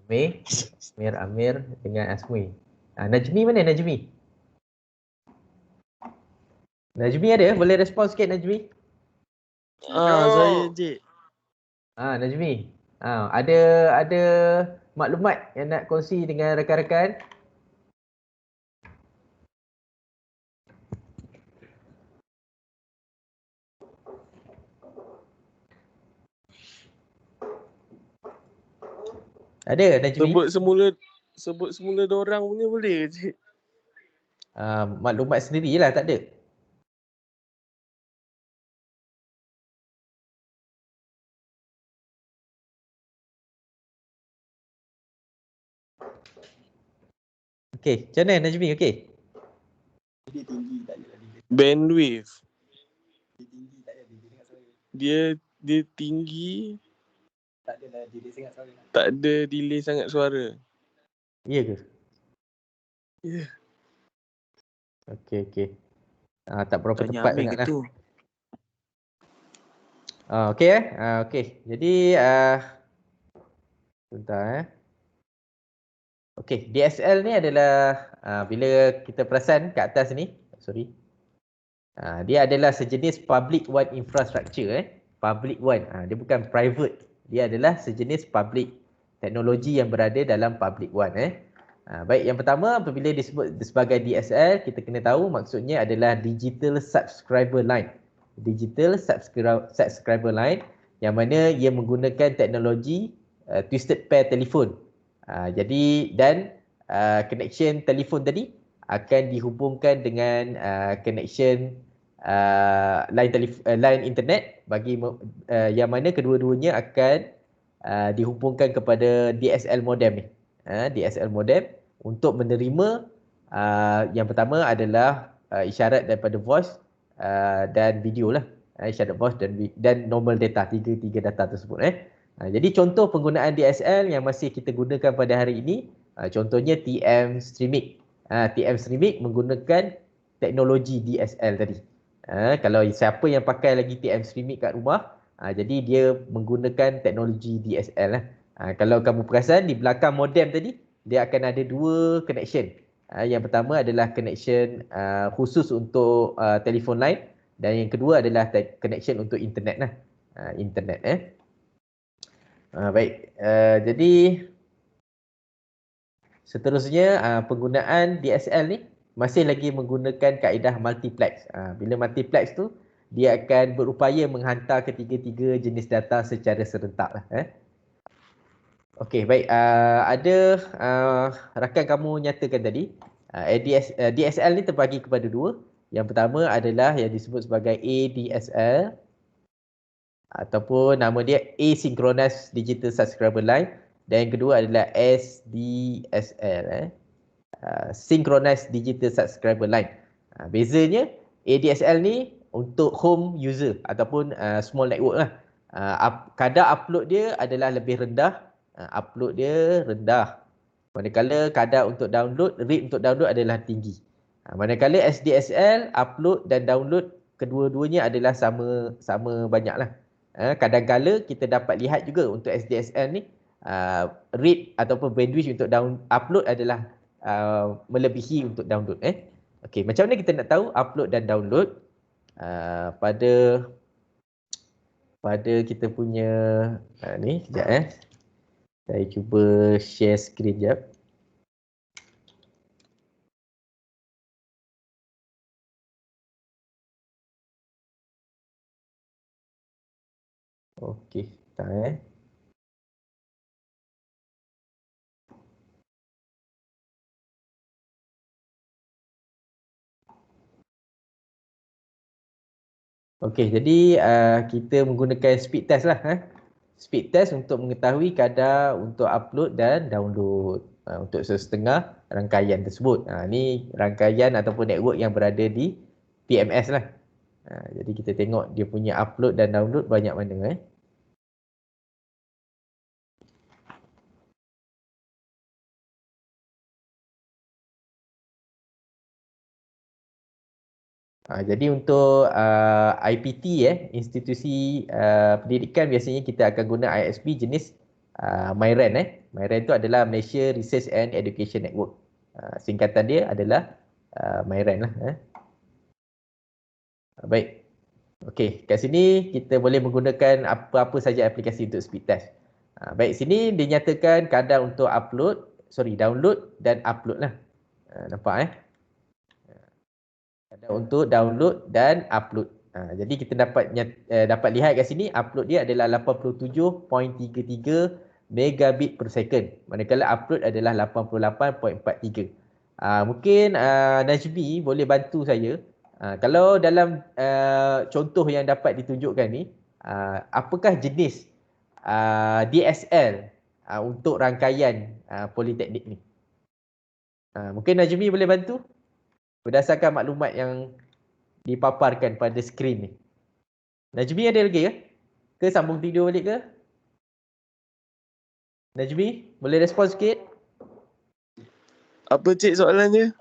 Amir dengan Asmi. Najmi mana Najmi? Najmi ada? Boleh respon sikit Najmi? Saya je. Najmi. Ada maklumat yang nak kongsi dengan rakan-rakan? Ada Najmi? Sebut semula diorang punya boleh je. Maklumat sendirilah, tak ada. Okey, macam mana Najmi? Okey. Bandwidth. Dia tinggi. Tak ada delay sangat suara. Ya ke? Ya. Okey. Tak berapa Tanya tepat Amir sangat gitu. Okey okey. Jadi sebentar Okey, DSL ni adalah bila kita perasan kat atas ni, dia adalah sejenis public one infrastructure Public one. Dia bukan private. Dia adalah sejenis public teknologi yang berada dalam public one Baik, yang pertama apabila disebut sebagai DSL, kita kena tahu maksudnya adalah digital subscriber line. Digital subscriber line yang mana ia menggunakan teknologi twisted pair telefon. Jadi connection telefon tadi akan dihubungkan dengan connection line internet yang mana kedua-duanya akan dihubungkan kepada DSL modem DSL modem untuk menerima yang pertama adalah isyarat daripada voice dan video lah. Isyarat voice dan normal data, tiga data tersebut. Jadi contoh penggunaan DSL yang masih kita gunakan pada hari ini, contohnya TM Streamic. TM Streamic menggunakan teknologi DSL tadi. Kalau siapa yang pakai lagi TM Streamic kat rumah, jadi dia menggunakan teknologi DSL lah. Kalau kamu perasan di belakang modem tadi, dia akan ada dua connection. Yang pertama adalah connection khusus untuk telefon line dan yang kedua adalah connection untuk internet lah. Internet. Baik. Jadi seterusnya penggunaan DSL ni masih lagi menggunakan kaedah multiplex. Bila multiplex tu dia akan berupaya menghantar ketiga-tiga jenis data secara serentak lah. Okey, baik. Ada rakan kamu nyatakan tadi, DSL ni terbagi kepada dua. Yang pertama adalah yang disebut sebagai ADSL ataupun nama dia Asynchronous Digital Subscriber Line, dan yang kedua adalah SDSL, Synchronous Digital Subscriber Line. Bezanya ADSL ni untuk home user ataupun small network lah. Kadar upload dia adalah lebih rendah. Upload dia rendah. Manakala kadar untuk download, rate untuk download adalah tinggi. Manakala SDSL, upload dan download kedua-duanya adalah sama banyak lah. Kadang-kala kita dapat lihat juga untuk SDSL ni, rate ataupun bandwidth untuk upload adalah melebihi untuk download. Okey, macam mana kita nak tahu upload dan download? Pada kita punya ni, sekejap saya cuba share screen sekejap. Okey, tak Okey, jadi kita menggunakan speed test lah. Speed test untuk mengetahui kadar untuk upload dan download untuk setengah rangkaian tersebut. Ni rangkaian ataupun network yang berada di PMS lah. Jadi kita tengok dia punya upload dan download banyak mana. Jadi untuk IPT, institusi pendidikan, biasanya kita akan guna ISP jenis MyRAN. MyRAN itu adalah Malaysia Research and Education Network. Singkatan dia adalah MyRAN lah. Baik. Okey, kat sini kita boleh menggunakan apa-apa saja aplikasi untuk speed test. Baik, sini dinyatakan kadar untuk download dan upload lah. Nampak Ada untuk download dan upload. Jadi kita dapat lihat kat sini upload dia adalah 87.33 megabit per second. Manakala upload adalah 88.43. Mungkin Najmi boleh bantu saya. Kalau dalam contoh yang dapat ditunjukkan ni, apakah jenis DSL untuk rangkaian politeknik ni? Mungkin Najmi boleh bantu? Berdasarkan maklumat yang dipaparkan pada skrin ni. Najmi ada lagi ke? Ke sambung tidur balik ke? Najmi, boleh respon sikit? Apa cik soalan dia?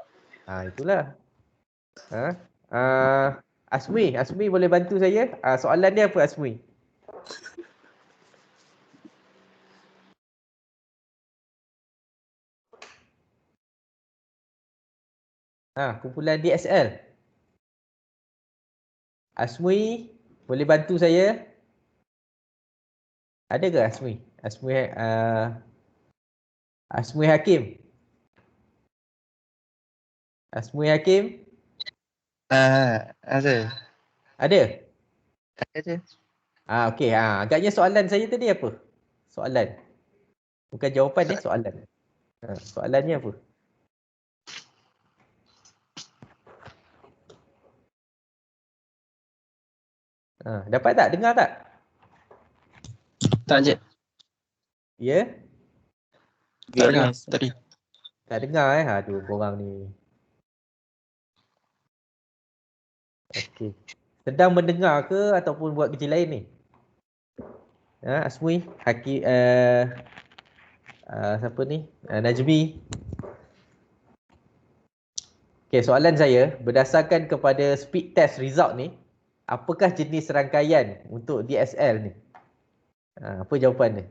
Itulah. Asmi boleh bantu saya? Soalan dia apa, Asmi? Kumpulan DSL. Asmi, boleh bantu saya? Ada ke Asmi? Asmi Hakim. Asmi Hakim? Ada. Ada? Ada. Okey. Agaknya soalan saya tadi apa? Soalan. Bukan jawapan soalan. Soalannya apa? Dapat tak? Dengar tak? Tak je. Ya? Tak dengar tadi. Tak dengar Aduh, korang ni. Okey. Sedang mendengar ke ataupun buat kerja lain ni? Asmi, Haki, siapa ni? Najmi. Okey, soalan saya, berdasarkan kepada speed test result ni, apakah jenis rangkaian untuk DSL ni? Apa jawapan dia?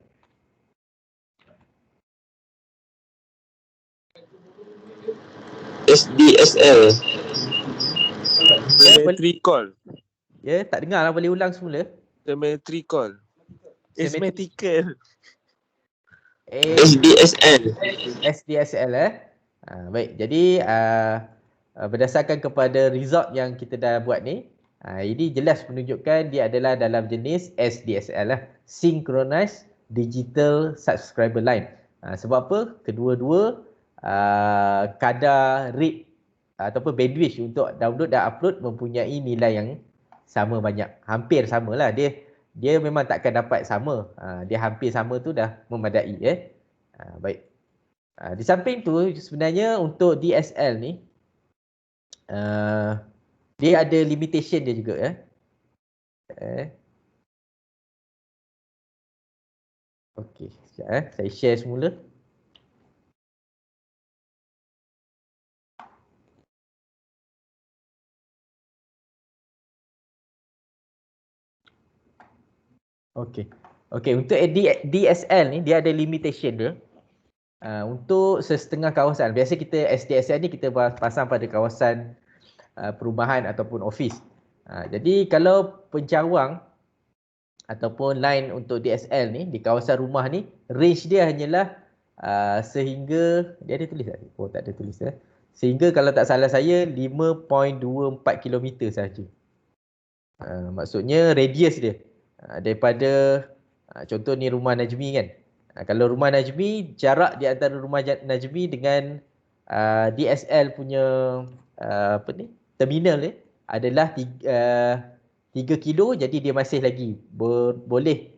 SDSL. Symmetrical. Ya, tak dengar lah, boleh ulang semula. Symmetrical. Symmetri- Asymmetrical. SDSL. SDSL baik, jadi berdasarkan kepada result yang kita dah buat ni, ini jelas menunjukkan dia adalah dalam jenis SDSL Synchronized Digital Subscriber Line. Sebab apa? Kedua-dua kadar rate ataupun bandwidth untuk download dan upload mempunyai nilai yang sama banyak. Hampir samalah. Dia memang takkan dapat sama. Dia hampir sama tu dah memadai. Baik. Di samping tu sebenarnya untuk DSL ni dia ada limitation dia juga Okey, sekejap saya share semula. Okey. Okey, untuk DSL ni dia ada limitation dia. Untuk sesetengah kawasan, biasa kita SDSL ni kita pasang pada kawasan perumahan ataupun office. Jadi kalau pencawang ataupun line untuk DSL ni di kawasan rumah ni, range dia hanyalah sehingga, dia ada tulis tak? Oh, tak ada tulis Sehingga kalau tak salah saya 5.24 km sahaja. Maksudnya radius dia daripada contoh ni rumah Najmi kan. Kalau rumah Najmi, jarak di antara rumah Najmi dengan DSL punya terminal ni adalah 3 kilo, jadi dia masih lagi boleh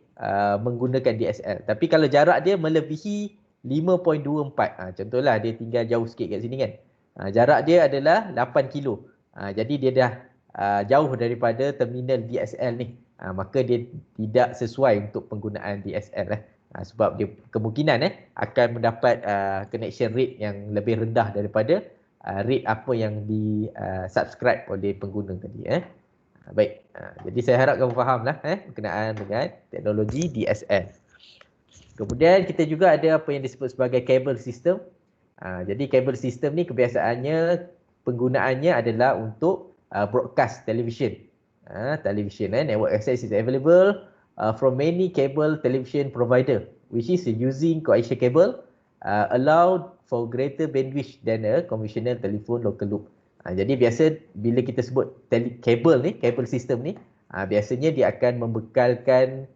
menggunakan DSL. Tapi kalau jarak dia melebihi 5.24, contohlah dia tinggal jauh sikit kat sini kan. Jarak dia adalah 8 kilo. Jadi dia dah jauh daripada terminal DSL ni. Maka dia tidak sesuai untuk penggunaan DSL sebab dia kemungkinan akan mendapat connection rate yang lebih rendah daripada rate apa yang di subscribe oleh pengguna tadi. Baik, jadi saya harap kamu fahamlah berkenaan dengan teknologi DSL. Kemudian kita juga ada apa yang disebut sebagai kabel sistem. Jadi kabel sistem ni kebiasaannya penggunaannya adalah untuk broadcast television. Television network access is available from many cable television provider, which is using coaxial cable allowed for greater bandwidth than a conventional telephone local loop. Jadi biasa bila kita sebut kabel ni, kabel sistem ni, biasanya dia akan membekalkan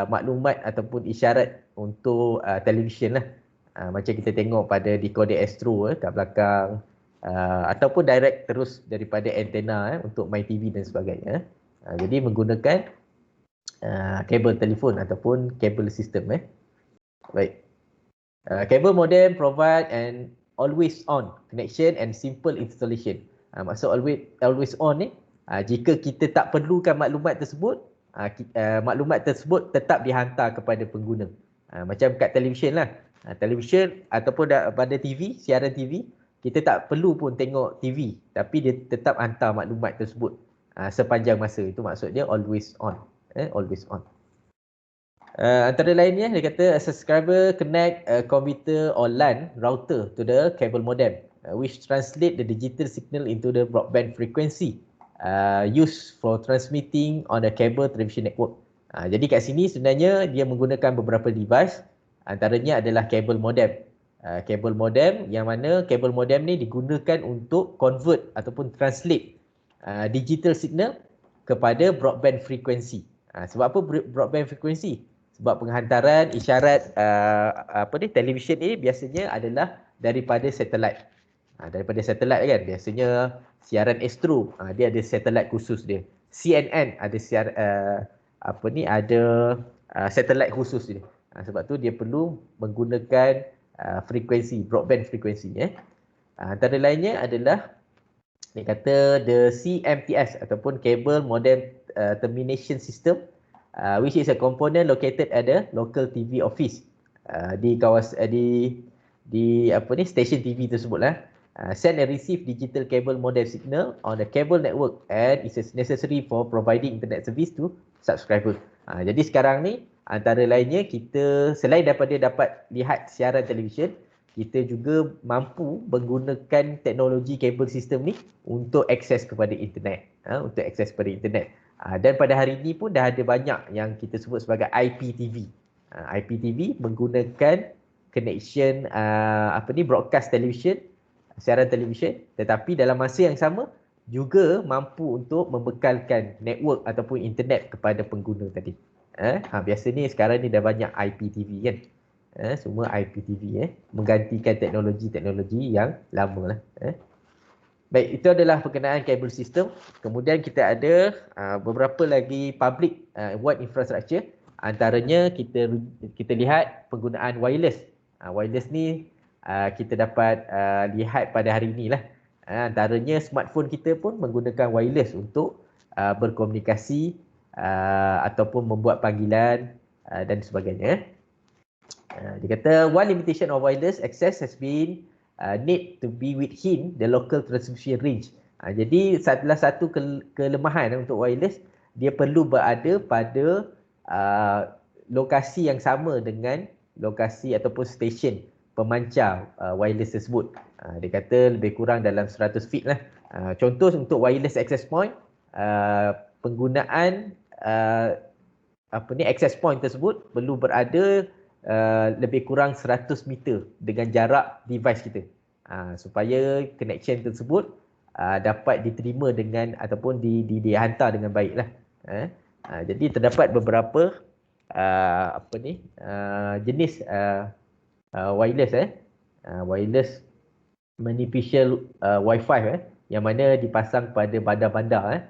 maklumat ataupun isyarat untuk television lah. Macam kita tengok pada decoder Astro kat belakang, ataupun direct terus daripada antena untuk MyTV dan sebagainya. Jadi menggunakan kabel telefon ataupun kabel sistem. Baik. Kabel modem provide an always on connection and simple installation. Maksud always on ni, jika kita tak perlukan maklumat tersebut, maklumat tersebut tetap dihantar kepada pengguna. Macam kat televisyen lah. Televisyen ataupun pada TV, siaran TV, kita tak perlu pun tengok TV, tapi dia tetap hantar maklumat tersebut sepanjang masa. Itu maksud dia always on. Always on. Antara lainnya dia kata a subscriber connect a computer or LAN router to the cable modem, which translate the digital signal into the broadband frequency used for transmitting on the cable television network. Jadi kat sini sebenarnya dia menggunakan beberapa device, antaranya adalah kabel modem. Kabel modem yang mana kabel modem ni digunakan untuk convert ataupun translate digital signal kepada broadband frequency. Sebab apa broadband frequency? Sebab penghantaran isyarat televisyen ini biasanya adalah daripada satelit. Daripada satelit kan, biasanya siaran Astro dia ada satelit khusus dia. CNN ada ada satelit khusus dia. Sebab tu dia perlu menggunakan frekuensi, broadband frekuensi. Antara lainnya adalah dia kata the CMTS ataupun Cable Modem Termination System, which is a component located at the local TV office di kawasan di apa ni stesen TV tersebutlah. Send and receive digital cable modem signal on the cable network and is necessary for providing internet service to subscriber. Jadi sekarang ni antara lainnya kita selain daripada dapat lihat siaran televisyen, kita juga mampu menggunakan teknologi kabel sistem ni untuk akses kepada internet. Untuk akses kepada internet. Dan pada hari ini pun dah ada banyak yang kita sebut sebagai IPTV. IPTV menggunakan connection broadcast television, siaran televisyen, tetapi dalam masa yang sama juga mampu untuk membekalkan network ataupun internet kepada pengguna tadi. Biasa ni sekarang ni dah banyak IPTV kan. Semua IPTV menggantikan teknologi-teknologi yang lama lah. Baik, itu adalah berkenaan kabel sistem. Kemudian kita ada beberapa lagi public wide infrastructure. Antaranya kita lihat penggunaan wireless. Wireless ni kita dapat lihat pada hari inilah. Antaranya smartphone kita pun menggunakan wireless untuk berkomunikasi ataupun membuat panggilan dan sebagainya. Dia kata one limitation of wireless access has been need to be within the local transmission range. Jadi salah satu kelemahan untuk wireless, dia perlu berada pada lokasi yang sama dengan lokasi ataupun stesen pemancar wireless tersebut. Dia kata lebih kurang dalam 100 feet lah. Contoh untuk wireless access point, penggunaan access point tersebut perlu berada lebih kurang 100 meter dengan jarak device kita. Supaya connection tersebut dapat diterima dengan ataupun dihantar dengan baiklah. Jadi terdapat beberapa jenis wireless wireless beneficial Wi-Fi yang mana dipasang pada bandar-bandar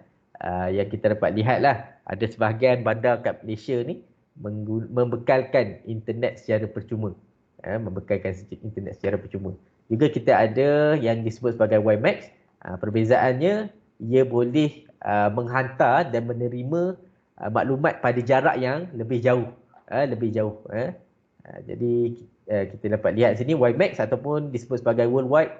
yang kita dapat lihatlah, ada sebahagian bandar kat Malaysia ni membekalkan internet secara percuma. Juga kita ada yang disebut sebagai WiMAX. Perbezaannya ia boleh menghantar dan menerima maklumat pada jarak yang lebih jauh. Jadi kita dapat lihat sini WiMAX ataupun disebut sebagai Worldwide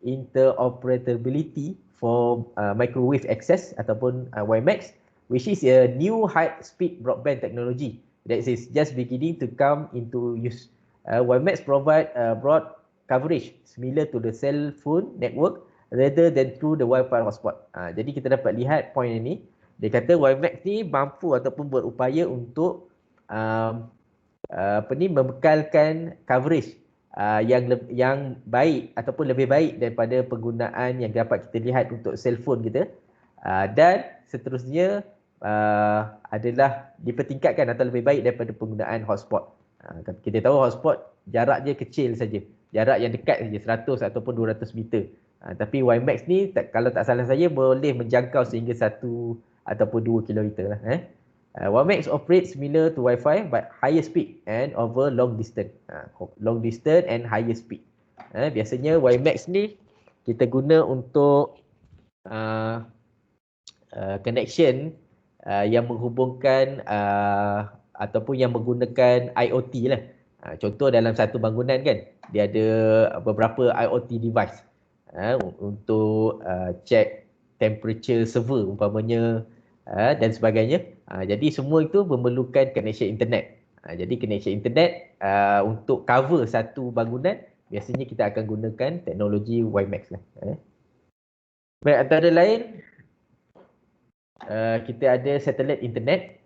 Interoperability for Microwave Access ataupun WiMAX, which is a new high-speed broadband technology that is just beginning to come into use. WiMAX provide broad coverage similar to the cell phone network rather than through the Wi-Fi hotspot. Jadi kita dapat lihat point ini. Dia kata WiMAX ni mampu ataupun berupaya untuk membekalkan coverage yang baik ataupun lebih baik daripada penggunaan yang dapat kita lihat untuk cellphone kita, dan seterusnya adalah dipertingkatkan atau lebih baik daripada penggunaan hotspot. Kita tahu hotspot jarak dia kecil saja, jarak yang dekat saja 100 ataupun 200 meter. Tapi WiMAX ni kalau tak salah saya boleh menjangkau sehingga 1 ataupun 2 kilometer lah. WiMAX operates similar to Wi-Fi but higher speed and over long distance. Long distance and higher speed. Biasanya WiMAX ni kita guna untuk connection yang menghubungkan ataupun yang menggunakan IoT lah. Contoh dalam satu bangunan kan, dia ada beberapa IoT device untuk check temperature server umpamanya dan sebagainya. Jadi semua itu memerlukan connection internet. Jadi connection internet untuk cover satu bangunan, biasanya kita akan gunakan teknologi WiMAX lah. Baik, antara lain kita ada satellite internet.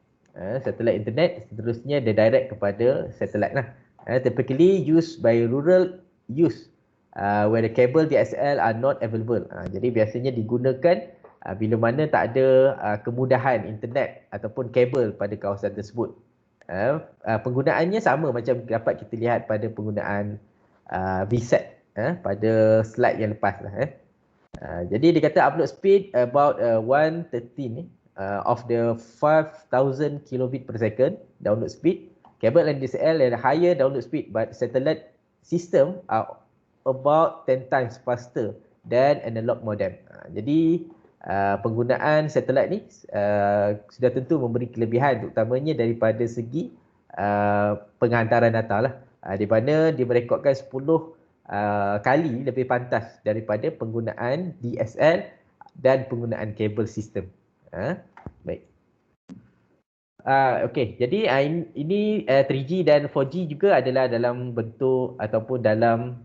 Satellite internet seterusnya dia direct kepada satellite lah. Typically used by rural use where the cable DSL are not available. Jadi biasanya digunakan bila mana tak ada kemudahan internet ataupun kabel pada kawasan tersebut. Penggunaannya sama macam dapat kita lihat pada penggunaan VSAT pada slide yang lepas lah. Jadi dia kata upload speed about 113 of the 5000 kilobit per second download speed. Cable and DSL had a higher download speed but satellite system are about 10 times faster than analog modem. Jadi penggunaan satelit ni sudah tentu memberi kelebihan terutamanya daripada segi penghantaran data lah. Di mana dia merekodkan 10 kali lebih pantas daripada penggunaan DSL dan penggunaan kabel sistem. Baik. Okey, jadi ini 3G dan 4G juga adalah dalam bentuk ataupun dalam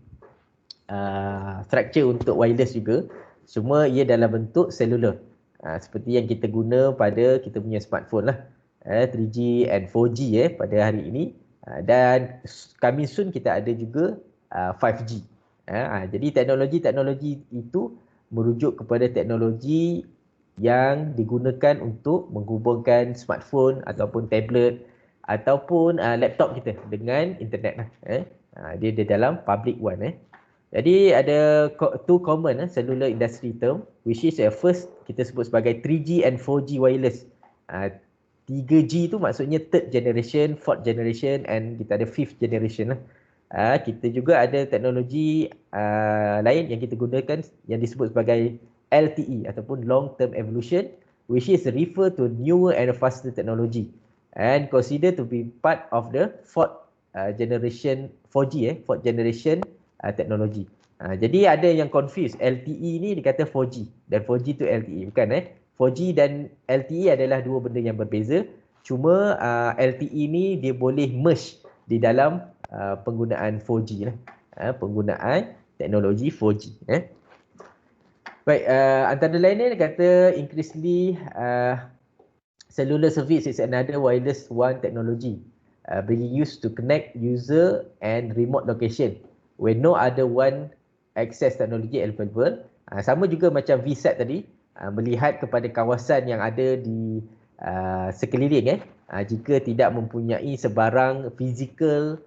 structure untuk wireless juga. Cuma ia dalam bentuk selular. Seperti yang kita guna pada kita punya smartphone lah. 3G and 4G pada hari ini. Dan coming soon kita ada juga 5G. Jadi teknologi-teknologi itu merujuk kepada teknologi yang digunakan untuk menghubungkan smartphone ataupun tablet ataupun laptop kita dengan internet lah. Dia dalam public one. Jadi ada two common cellular industry term which is first kita sebut sebagai 3G and 4G wireless. 3G tu maksudnya third generation, fourth generation and kita ada fifth generation lah. Kita juga ada teknologi lain yang kita gunakan yang disebut sebagai LTE ataupun long term evolution which is refer to newer and faster technology and consider to be part of the fourth generation 4G fourth generation teknologi. Jadi ada yang confuse LTE ni dikata 4G dan 4G tu LTE bukan 4G dan LTE adalah dua benda yang berbeza. Cuma LTE ni dia boleh merge di dalam penggunaan 4G lah. Penggunaan teknologi 4G. Baik, antara lainnya dia kata increasingly cellular service is another wireless WAN technology being used to connect user and remote location where no other WAN access technology available. Sama juga macam VSAT tadi, melihat kepada kawasan yang ada di sekeliling jika tidak mempunyai sebarang physical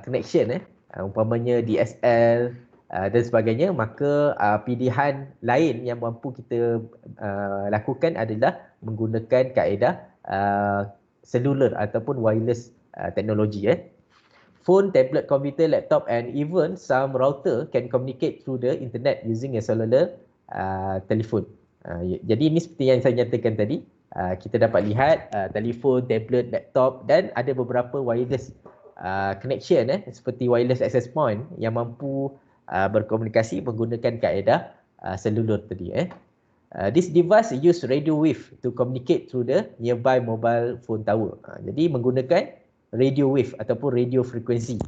connection umpamanya DSL dan sebagainya, maka pilihan lain yang mampu kita lakukan adalah menggunakan kaedah selular ataupun wireless teknologi. Phone, tablet, computer, laptop and even some router can communicate through the internet using a cellular telephone. Jadi ini seperti yang saya nyatakan tadi, kita dapat lihat telefon, tablet, laptop dan ada beberapa wireless connection seperti wireless access point yang mampu berkomunikasi menggunakan kaedah selular tadi. This device use radio wave to communicate through the nearby mobile phone tower. Jadi menggunakan radio wave ataupun radio frekuensi.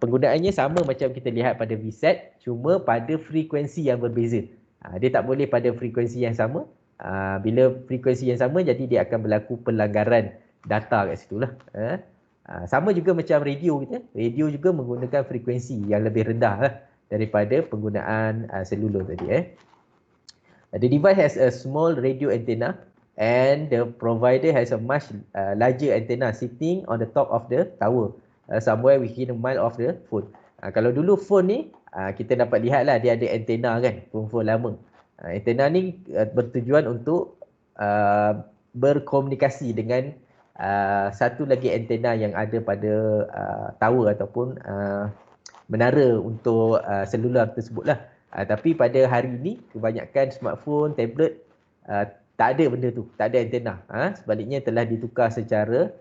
Penggunaannya sama macam kita lihat pada VSAT, cuma pada frekuensi yang berbeza. Dia tak boleh pada frekuensi yang sama. Bila frekuensi yang sama, jadi dia akan berlaku pelanggaran data kat situ lah. Sama juga macam radio kita. Radio juga menggunakan frekuensi yang lebih rendah lah daripada penggunaan selular tadi. The device has a small radio antenna and the provider has a much larger antenna sitting on the top of the tower somewhere within a mile of the phone. Kalau dulu phone ni kita dapat lihat lah dia ada antenna kan, phone lama. Antenna ni bertujuan untuk berkomunikasi dengan satu lagi antenna yang ada pada tower ataupun menara untuk selular tersebut lah. Tapi pada hari ini kebanyakan smartphone, tablet tak ada benda tu, tak ada antenna. Sebaliknya telah ditukar secara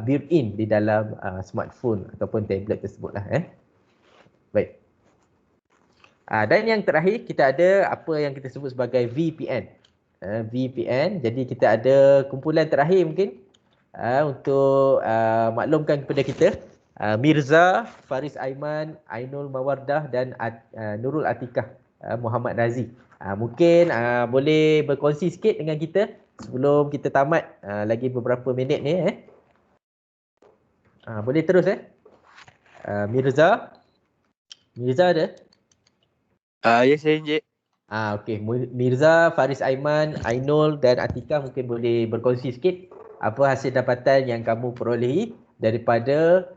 built-in di dalam smartphone ataupun tablet tersebut lah. Baik. Dan yang terakhir kita ada apa yang kita sebut sebagai VPN. VPN, jadi kita ada kumpulan terakhir mungkin untuk maklumkan kepada kita. Mirza, Faris Aiman, Ainul Mawardah dan Nurul Atikah Muhammad Razi. Mungkin boleh berkongsi sikit dengan kita sebelum kita tamat lagi beberapa minit ni. Boleh terus Mirza. Mirza ada? Ya saya Encik. Okey, Mirza, Faris Aiman, Ainul dan Atikah mungkin boleh berkongsi sikit apa hasil dapatan yang kamu perolehi daripada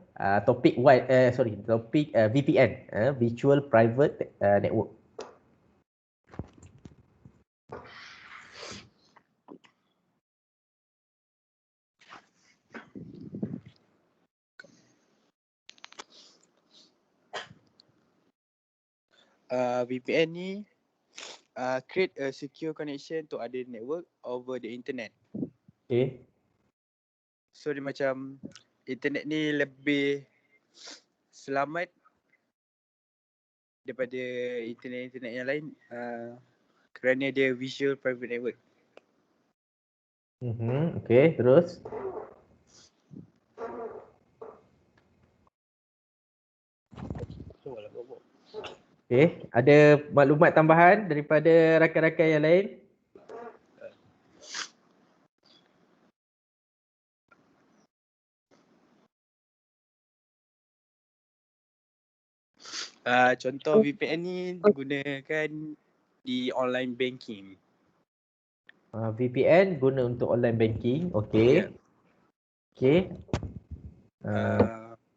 topik VPN, Virtual Private Network. VPN ni create a secure connection to other network over the internet. Okay. So dia macam internet ni lebih selamat daripada internet yang lain kerana dia visual private network. Okay, terus. Okay, ada maklumat tambahan daripada rakan-rakan yang lain? Contoh VPN ni digunakan di online banking. VPN guna untuk online banking, okay. Okay.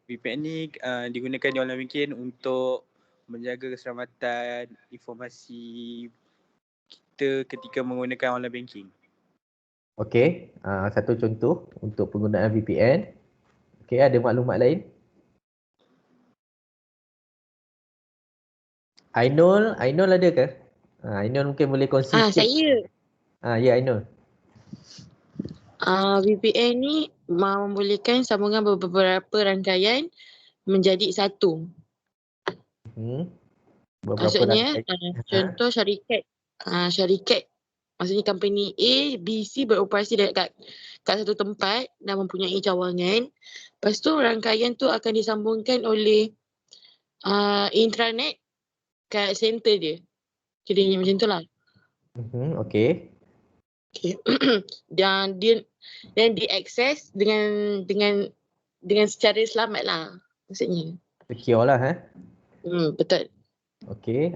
VPN ni digunakan di online banking untuk menjaga keselamatan informasi kita ketika menggunakan online banking. Okay, satu contoh untuk penggunaan VPN. Okay, ada maklumat lain? Ainul ada ke? Ainul mungkin boleh kongsi sikit. Saya. Ya, Ainul. VPN ni membolehkan sambungan beberapa rangkaian menjadi satu. Maksudnya contoh syarikat maksudnya company A, B, C beroperasi kat satu tempat dan mempunyai cawangan. Lepas tu rangkaian tu akan disambungkan oleh intranet kat center dia. Kiranya macam tu lah. Okay. Dan diakses dengan secara selamat lah maksudnya. Secure lah betul. Okay.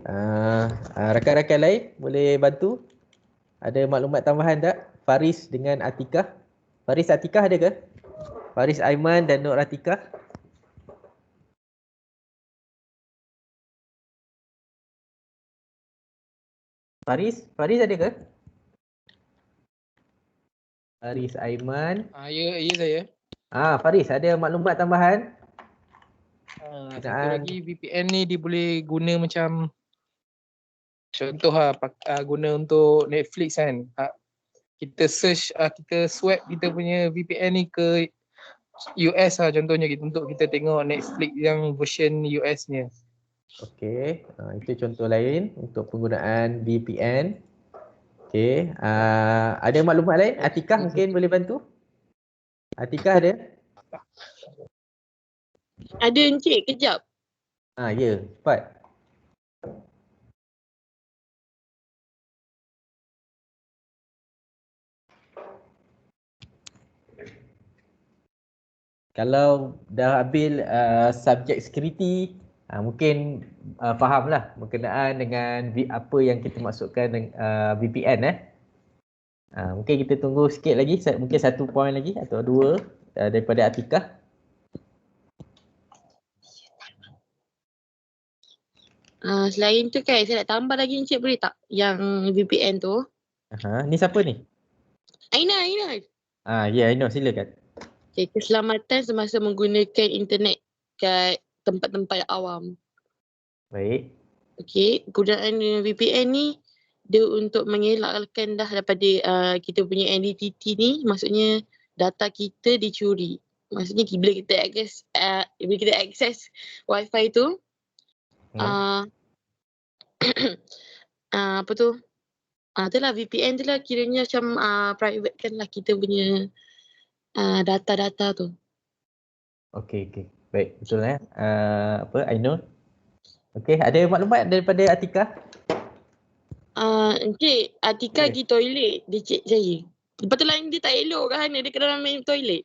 Rakan-rakan lain boleh bantu? Ada maklumat tambahan tak? Faris dengan Atikah. Faris, Atikah ada ke? Faris Aiman dan Nur Atikah. Faris ada ke? Faris Aiman. Ya saya. Faris, ada maklumat tambahan? Satu lagi VPN ni dia boleh guna macam contoh guna untuk Netflix kan. Kita search, kita swipe kita punya VPN ni ke US contohnya gitu untuk kita tengok Netflix yang version US-nya. Okey, itu contoh lain untuk penggunaan VPN. Okey, ada maklumat lain? Atikah mungkin boleh bantu? Atikah ada? Ada Encik, kejap. Ya, cepat. Kalau dah ambil subjek security, mungkin fahamlah berkenaan dengan apa yang kita maksudkan VPN. Mungkin kita tunggu sikit lagi, mungkin satu poin lagi atau dua daripada Atikah. Selain tu kan saya nak tambah lagi Encik, boleh tak yang VPN tu? Ni siapa ni? Aina. Ya, Aina, silakan. Okay, keselamatan semasa menggunakan internet kat tempat-tempat awam. Baik. Okay, gunaan VPN ni dia untuk mengelakkan daripada kita punya identity ni, maksudnya data kita dicuri. Maksudnya bila kita akses wifi tu, apa tu? Itulah VPN tu lah kiranya macam private kan lah kita punya data-data tu. Okey. Baik, betul Ainul. Okey, ada maklumat daripada Atikah? Encik, Atikah pergi toilet, dia cek saya. Lepas tu line dia tak elok kat sana, dia kena main toilet.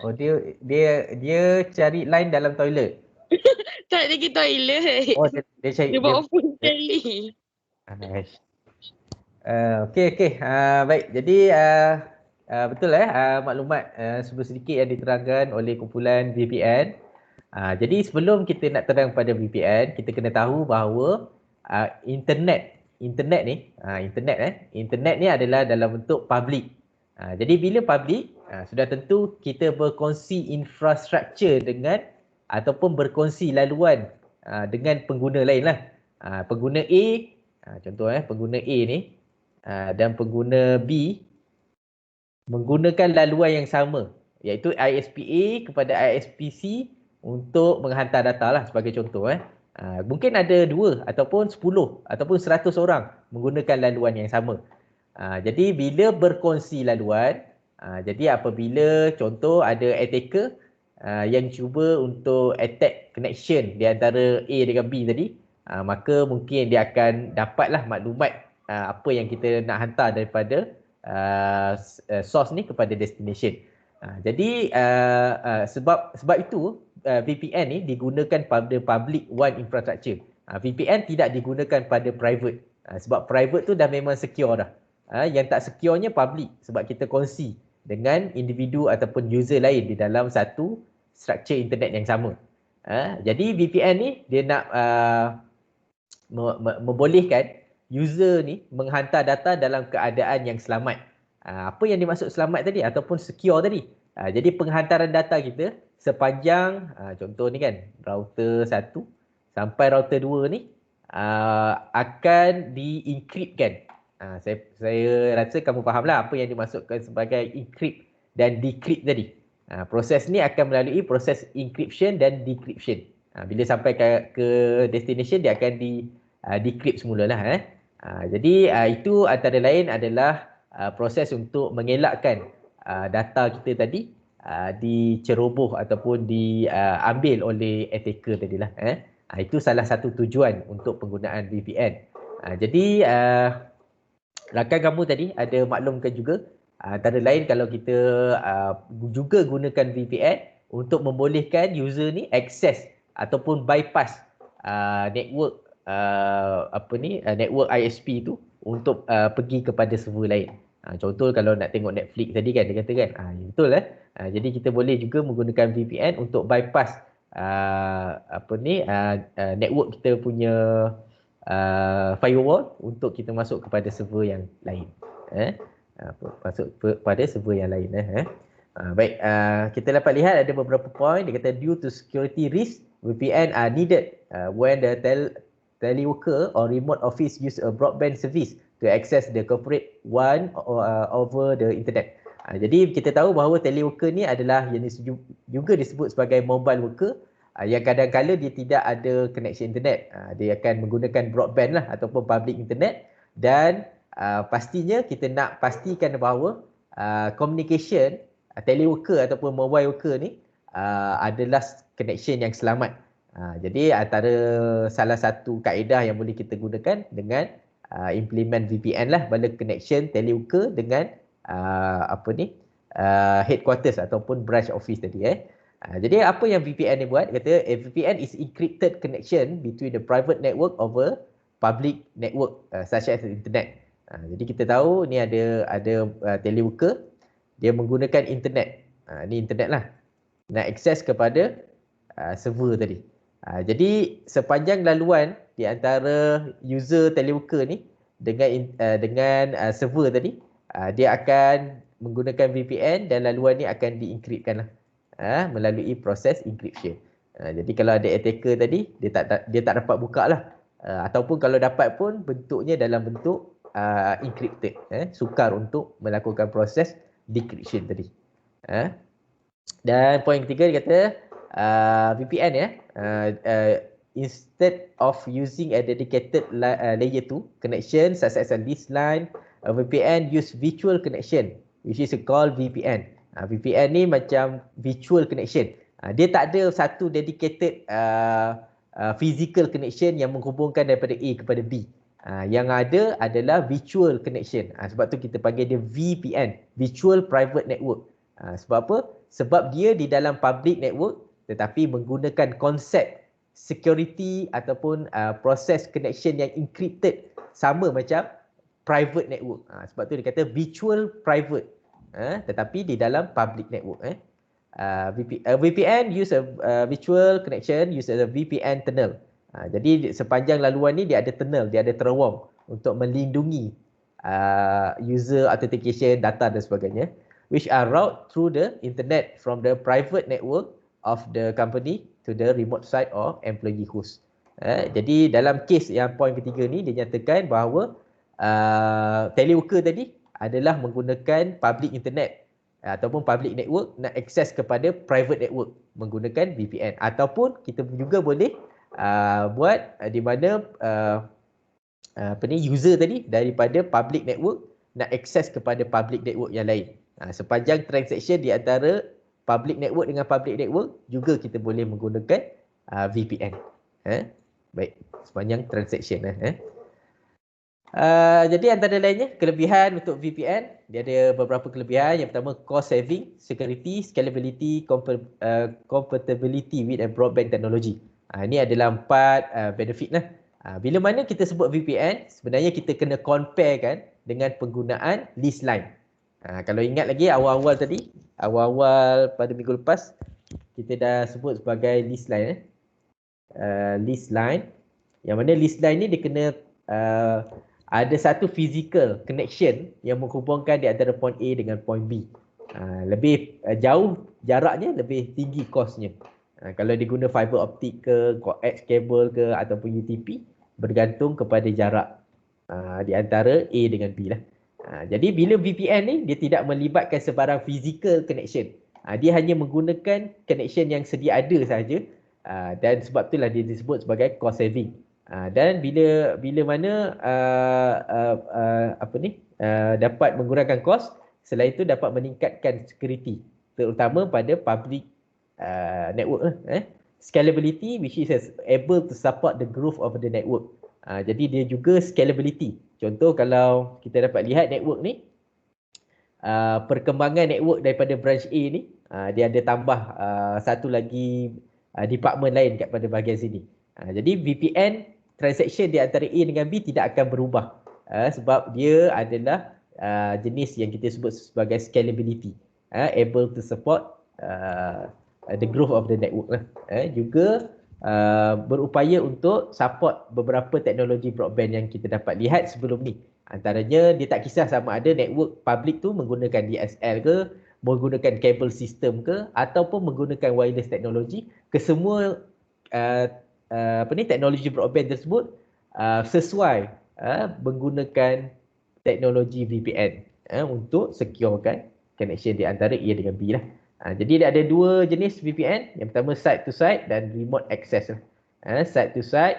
Oh, dia cari line dalam toilet. Tak, dia pergi toilet. Oh, dia cari. Dia buat open sekali. Okey. Baik. Jadi betul maklumat sedikit yang diterangkan oleh kumpulan VPN. Jadi sebelum kita nak terang pada VPN, kita kena tahu bahawa internet ni adalah dalam bentuk public. Jadi bila public, sudah tentu kita berkongsi infrastruktur dengan ataupun berkongsi laluan dengan pengguna lain lah. Pengguna A, contoh pengguna A ni dan pengguna B menggunakan laluan yang sama, iaitu ISP A kepada ISP C untuk menghantar data lah sebagai contoh. Mungkin ada 2 ataupun 10 ataupun 100 orang menggunakan laluan yang sama. Jadi bila berkongsi laluan, jadi apabila contoh ada attacker yang cuba untuk attack connection di antara A dengan B tadi, maka mungkin dia akan dapatlah maklumat apa yang kita nak hantar daripada source ni kepada destination. Jadi sebab itu VPN ni digunakan pada public one infrastructure. VPN tidak digunakan pada private. Sebab private tu dah memang secure dah. Yang tak securenya public sebab kita kongsi dengan individu ataupun user lain di dalam satu struktur internet yang sama. Jadi VPN ni dia nak membolehkan user ni menghantar data dalam keadaan yang selamat. Apa yang dimaksud selamat tadi ataupun secure tadi? Jadi penghantaran data kita sepanjang contoh ni kan router 1 sampai router 2 ni akan di-encryptkan. Saya rasa kamu fahamlah apa yang dimaksudkan sebagai encrypt dan decrypt tadi. Proses ni akan melalui proses encryption dan decryption. Bila sampai ke destination dia akan decrypt semulalah. Jadi itu antara lain adalah proses untuk mengelakkan data kita tadi diceroboh ataupun diambil oleh attacker tadilah. Itu salah satu tujuan untuk penggunaan VPN. Jadi rakan kamu tadi ada maklumkan juga antara lain kalau kita juga gunakan VPN untuk membolehkan user ni akses ataupun bypass network network ISP tu untuk pergi kepada server lain. Contoh kalau nak tengok Netflix tadi kan dia kata kan, betul jadi kita boleh juga menggunakan VPN untuk bypass network kita punya firewall untuk kita masuk kepada server yang lain. Masuk kepada server yang lain. Baik, kita dapat lihat ada beberapa point. Dia kata due to security risk, VPN are needed when the teleworker or remote office use a broadband service to access the corporate one over the internet. Jadi kita tahu bahawa teleworker ni adalah yang juga disebut sebagai mobile worker yang kadang-kala dia tidak ada connection internet. Dia akan menggunakan broadband lah ataupun public internet dan pastinya kita nak pastikan bahawa communication teleworker ataupun mobile worker ni adalah connection yang selamat. Jadi antara salah satu kaedah yang boleh kita gunakan dengan implement VPN lah pada connection teleworker dengan headquarters ataupun branch office tadi. Jadi apa yang VPN ni buat? Kata VPN is encrypted connection between the private network over public network such as the internet. Jadi kita tahu ni ada teleworker dia menggunakan internet. Ni internet lah. Nak akses kepada server tadi. Jadi sepanjang laluan di antara user teleworker ni dengan server tadi, dia akan menggunakan VPN dan laluan ni akan di-encryptkan lah melalui proses encryption. Jadi kalau ada attacker tadi dia tak dapat buka lah, ataupun kalau dapat pun bentuknya dalam bentuk encrypted, sukar untuk melakukan proses decryption tadi. Dan poin ketiga dia kata VPN instead of using a dedicated layer 2 connection such as this line, a VPN use virtual connection which is called VPN. VPN ni macam virtual connection. Dia tak ada satu dedicated physical connection yang menghubungkan daripada A kepada B. Yang ada adalah virtual connection. Sebab tu kita panggil dia VPN, Virtual Private Network. Sebab apa? Sebab dia di dalam public network tetapi menggunakan konsep security ataupun proses connection yang encrypted sama macam private network. Sebab tu dia kata virtual private, tetapi di dalam public network. VPN use a virtual connection use a VPN tunnel. Jadi sepanjang laluan ni dia ada tunnel, dia ada terowong untuk melindungi user authentication data dan sebagainya, which are route through the internet from the private network of the company to the remote site or employee host. Jadi dalam kes yang poin ketiga ni dia nyatakan bahawa teleworker tadi adalah menggunakan public internet ataupun public network nak akses kepada private network menggunakan VPN, ataupun kita juga boleh buat di mana user tadi daripada public network nak akses kepada public network yang lain. Sepanjang transaction di antara public network dengan public network juga kita boleh menggunakan VPN. Baik, sepanjang transaction. Jadi antara lainnya kelebihan untuk VPN, dia ada beberapa kelebihan. Yang pertama, cost saving, security, scalability, compatibility with broadband technology. Ini adalah 4 benefit lah. Bila mana kita sebut VPN, sebenarnya kita kena compare kan dengan penggunaan lease line. Kalau ingat lagi awal-awal tadi, awal-awal pada minggu lepas, kita dah sebut sebagai lease line. Lease line, yang mana lease line ni dia kena ada satu physical connection yang menghubungkan di antara point A dengan point B. Lebih jauh jaraknya, lebih tinggi kosnya. Kalau diguna fiber optik ke, coax cable ke ataupun UTP, bergantung kepada jarak di antara A dengan B lah. Jadi bila VPN ni dia tidak melibatkan sebarang physical connection. Dia hanya menggunakan connection yang sedia ada sahaja, dan sebab itulah dia disebut sebagai cost saving. Dan bila mana dapat mengurangkan kos, selain itu dapat meningkatkan security, terutama pada public network. Scalability, which is able to support the growth of the network. Jadi dia juga scalability. Contoh kalau kita dapat lihat network ni, perkembangan network daripada branch A ni, dia ada tambah satu lagi department lain kat pada bahagian sini. Jadi VPN transaction di antara A dengan B tidak akan berubah, sebab dia adalah jenis yang kita sebut sebagai scalability, able to support the growth of the network lah. Juga berupaya untuk support beberapa teknologi broadband yang kita dapat lihat sebelum ni. Antaranya dia tak kisah sama ada network public tu menggunakan DSL ke, menggunakan kabel sistem ke, ataupun menggunakan wireless teknologi, kesemua teknologi broadband tersebut sesuai menggunakan teknologi VPN untuk securekan connection di antara A dengan B lah. Jadi ada 2 jenis VPN. Yang pertama site to site dan remote access lah. Site to site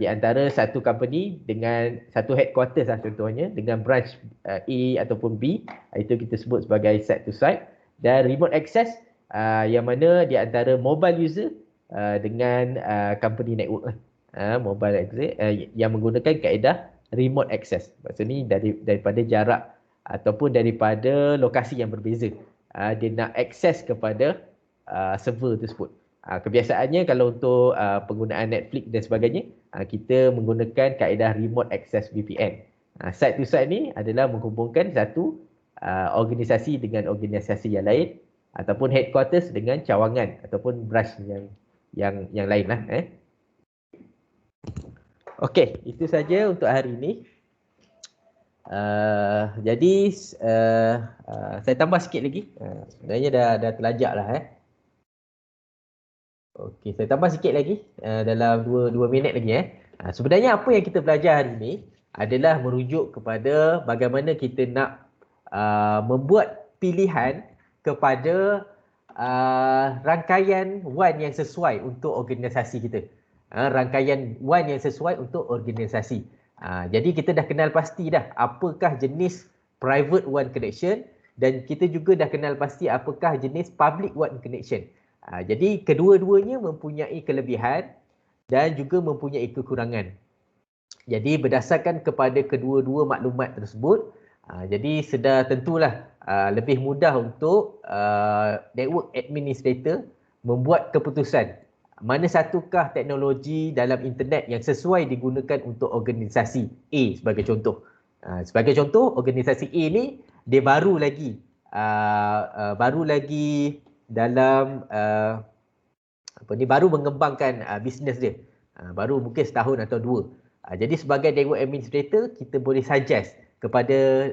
di antara satu company dengan satu headquarters lah contohnya, dengan branch A ataupun B, itu kita sebut sebagai site to site. Dan remote access yang mana di antara mobile user dengan company network lah. Mobile access yang menggunakan kaedah remote access. Maksudnya daripada jarak ataupun daripada lokasi yang berbeza, dia nak akses kepada server tersebut. Kebiasaannya kalau untuk penggunaan Netflix dan sebagainya, kita menggunakan kaedah remote access VPN. Site to site ni adalah menghubungkan satu organisasi dengan organisasi yang lain, ataupun headquarters dengan cawangan ataupun branch yang lain lah. Okey, itu saja untuk hari ini. Jadi saya tambah sikit lagi. Sebenarnya dah terlajak lah. Okey, saya tambah sikit lagi dalam 2 minit lagi. Sebenarnya apa yang kita belajar hari ini adalah merujuk kepada bagaimana kita nak membuat pilihan kepada rangkaian WAN yang sesuai untuk organisasi kita. Rangkaian WAN yang sesuai untuk organisasi. Jadi kita dah kenal pasti dah apakah jenis private WAN connection, dan kita juga dah kenal pasti apakah jenis public WAN connection. Jadi kedua-duanya mempunyai kelebihan dan juga mempunyai kekurangan. Jadi berdasarkan kepada kedua-dua maklumat tersebut, jadi sudah tentulah lebih mudah untuk network administrator membuat keputusan mana satukah teknologi dalam internet yang sesuai digunakan untuk organisasi A sebagai contoh. Sebagai contoh, organisasi A ni dia baru lagi dalam baru mengembangkan bisnes dia. Baru mungkin setahun atau 2. Jadi sebagai network administrator, kita boleh suggest kepada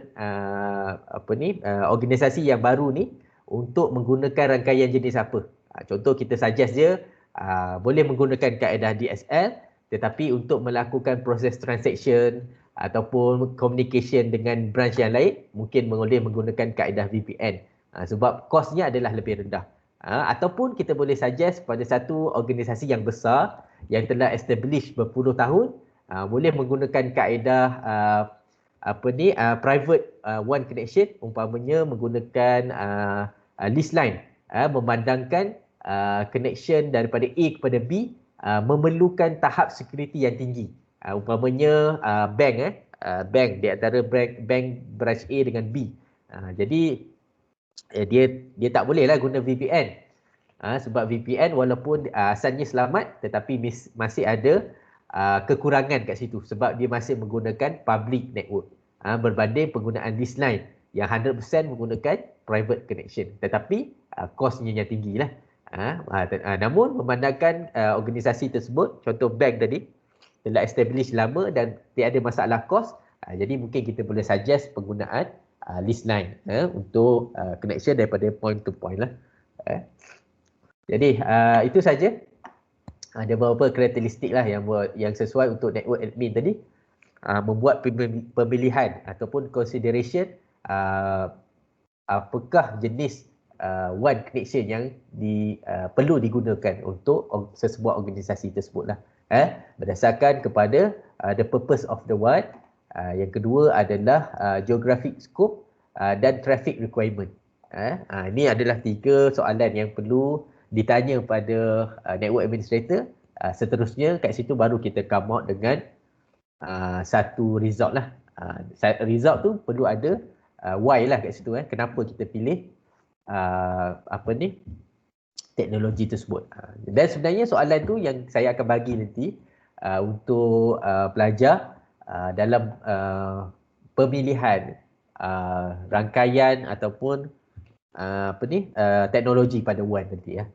organisasi yang baru ni untuk menggunakan rangkaian jenis apa. Contoh kita suggest dia boleh menggunakan kaedah DSL Tetapi untuk melakukan proses transaction ataupun communication dengan branch yang lain, mungkin boleh menggunakan kaedah VPN. Sebab kosnya adalah lebih rendah. Ataupun kita boleh suggest pada satu organisasi yang besar yang telah establish berpuluh tahun, boleh menggunakan kaedah private one connection, umpamanya menggunakan list line, memandangkan connection daripada A kepada B memerlukan tahap security yang tinggi. Umpamanya bank di antara bank branch A dengan B. Jadi dia tak bolehlah guna VPN. Sebab VPN walaupun asalnya selamat tetapi masih ada kekurangan kat situ sebab dia masih menggunakan public network berbanding penggunaan list line yang 100% menggunakan private connection, tetapi kosnya yang tinggi lah. Namun memandangkan organisasi tersebut, contoh bank tadi telah establish lama dan tiada masalah kos, jadi mungkin kita boleh suggest penggunaan list line untuk connection daripada point to point lah. Jadi itu saja. Ada beberapa karakteristik lah yang sesuai untuk network admin tadi. Membuat pemilihan ataupun consideration apakah jenis one connection yang perlu digunakan untuk sesebuah organisasi tersebut lah. Berdasarkan kepada the purpose of the one. Yang kedua adalah geographic scope dan traffic requirement. Ini adalah 3 soalan yang perlu ditanya pada network administrator. Seterusnya kat situ baru kita come out dengan satu result lah. Result tu perlu ada why lah kat situ, kenapa kita pilih teknologi tersebut. Dan sebenarnya soalan tu yang saya akan bagi nanti untuk pelajar dalam pemilihan rangkaian ataupun teknologi pada WAN nanti ya.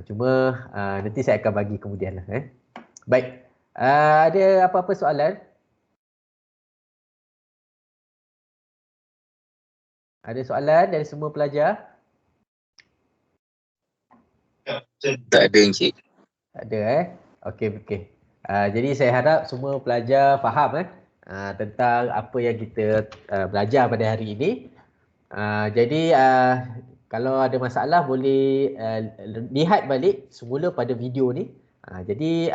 Cuma nanti saya akan bagi kemudian lah. Baik. Ada apa-apa soalan? Ada soalan dari semua pelajar? Tak ada, Encik. Tak ada Okey. Jadi saya harap semua pelajar faham tentang apa yang kita belajar pada hari ini. Jadi kalau ada masalah boleh lihat balik semula pada video ni. Jadi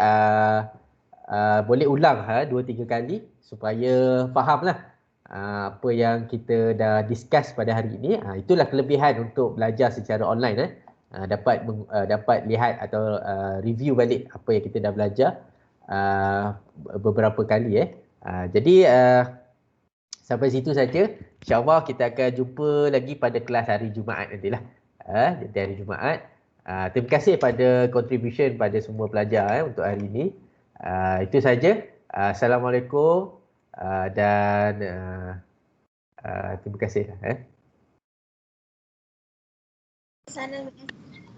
boleh ulang 2-3 kali supaya fahamlah apa yang kita dah discuss pada hari ini. Itulah kelebihan untuk belajar secara online. Dapat lihat atau review balik apa yang kita dah belajar beberapa kali. Jadi sampai situ saja. InsyaAllah kita akan jumpa lagi pada kelas hari Jumaat nantilah. Jadi hari Jumaat. Terima kasih pada contribution pada semua pelajar untuk hari ini. Itu saja. Assalamualaikum dan terima kasih. Assalamualaikum.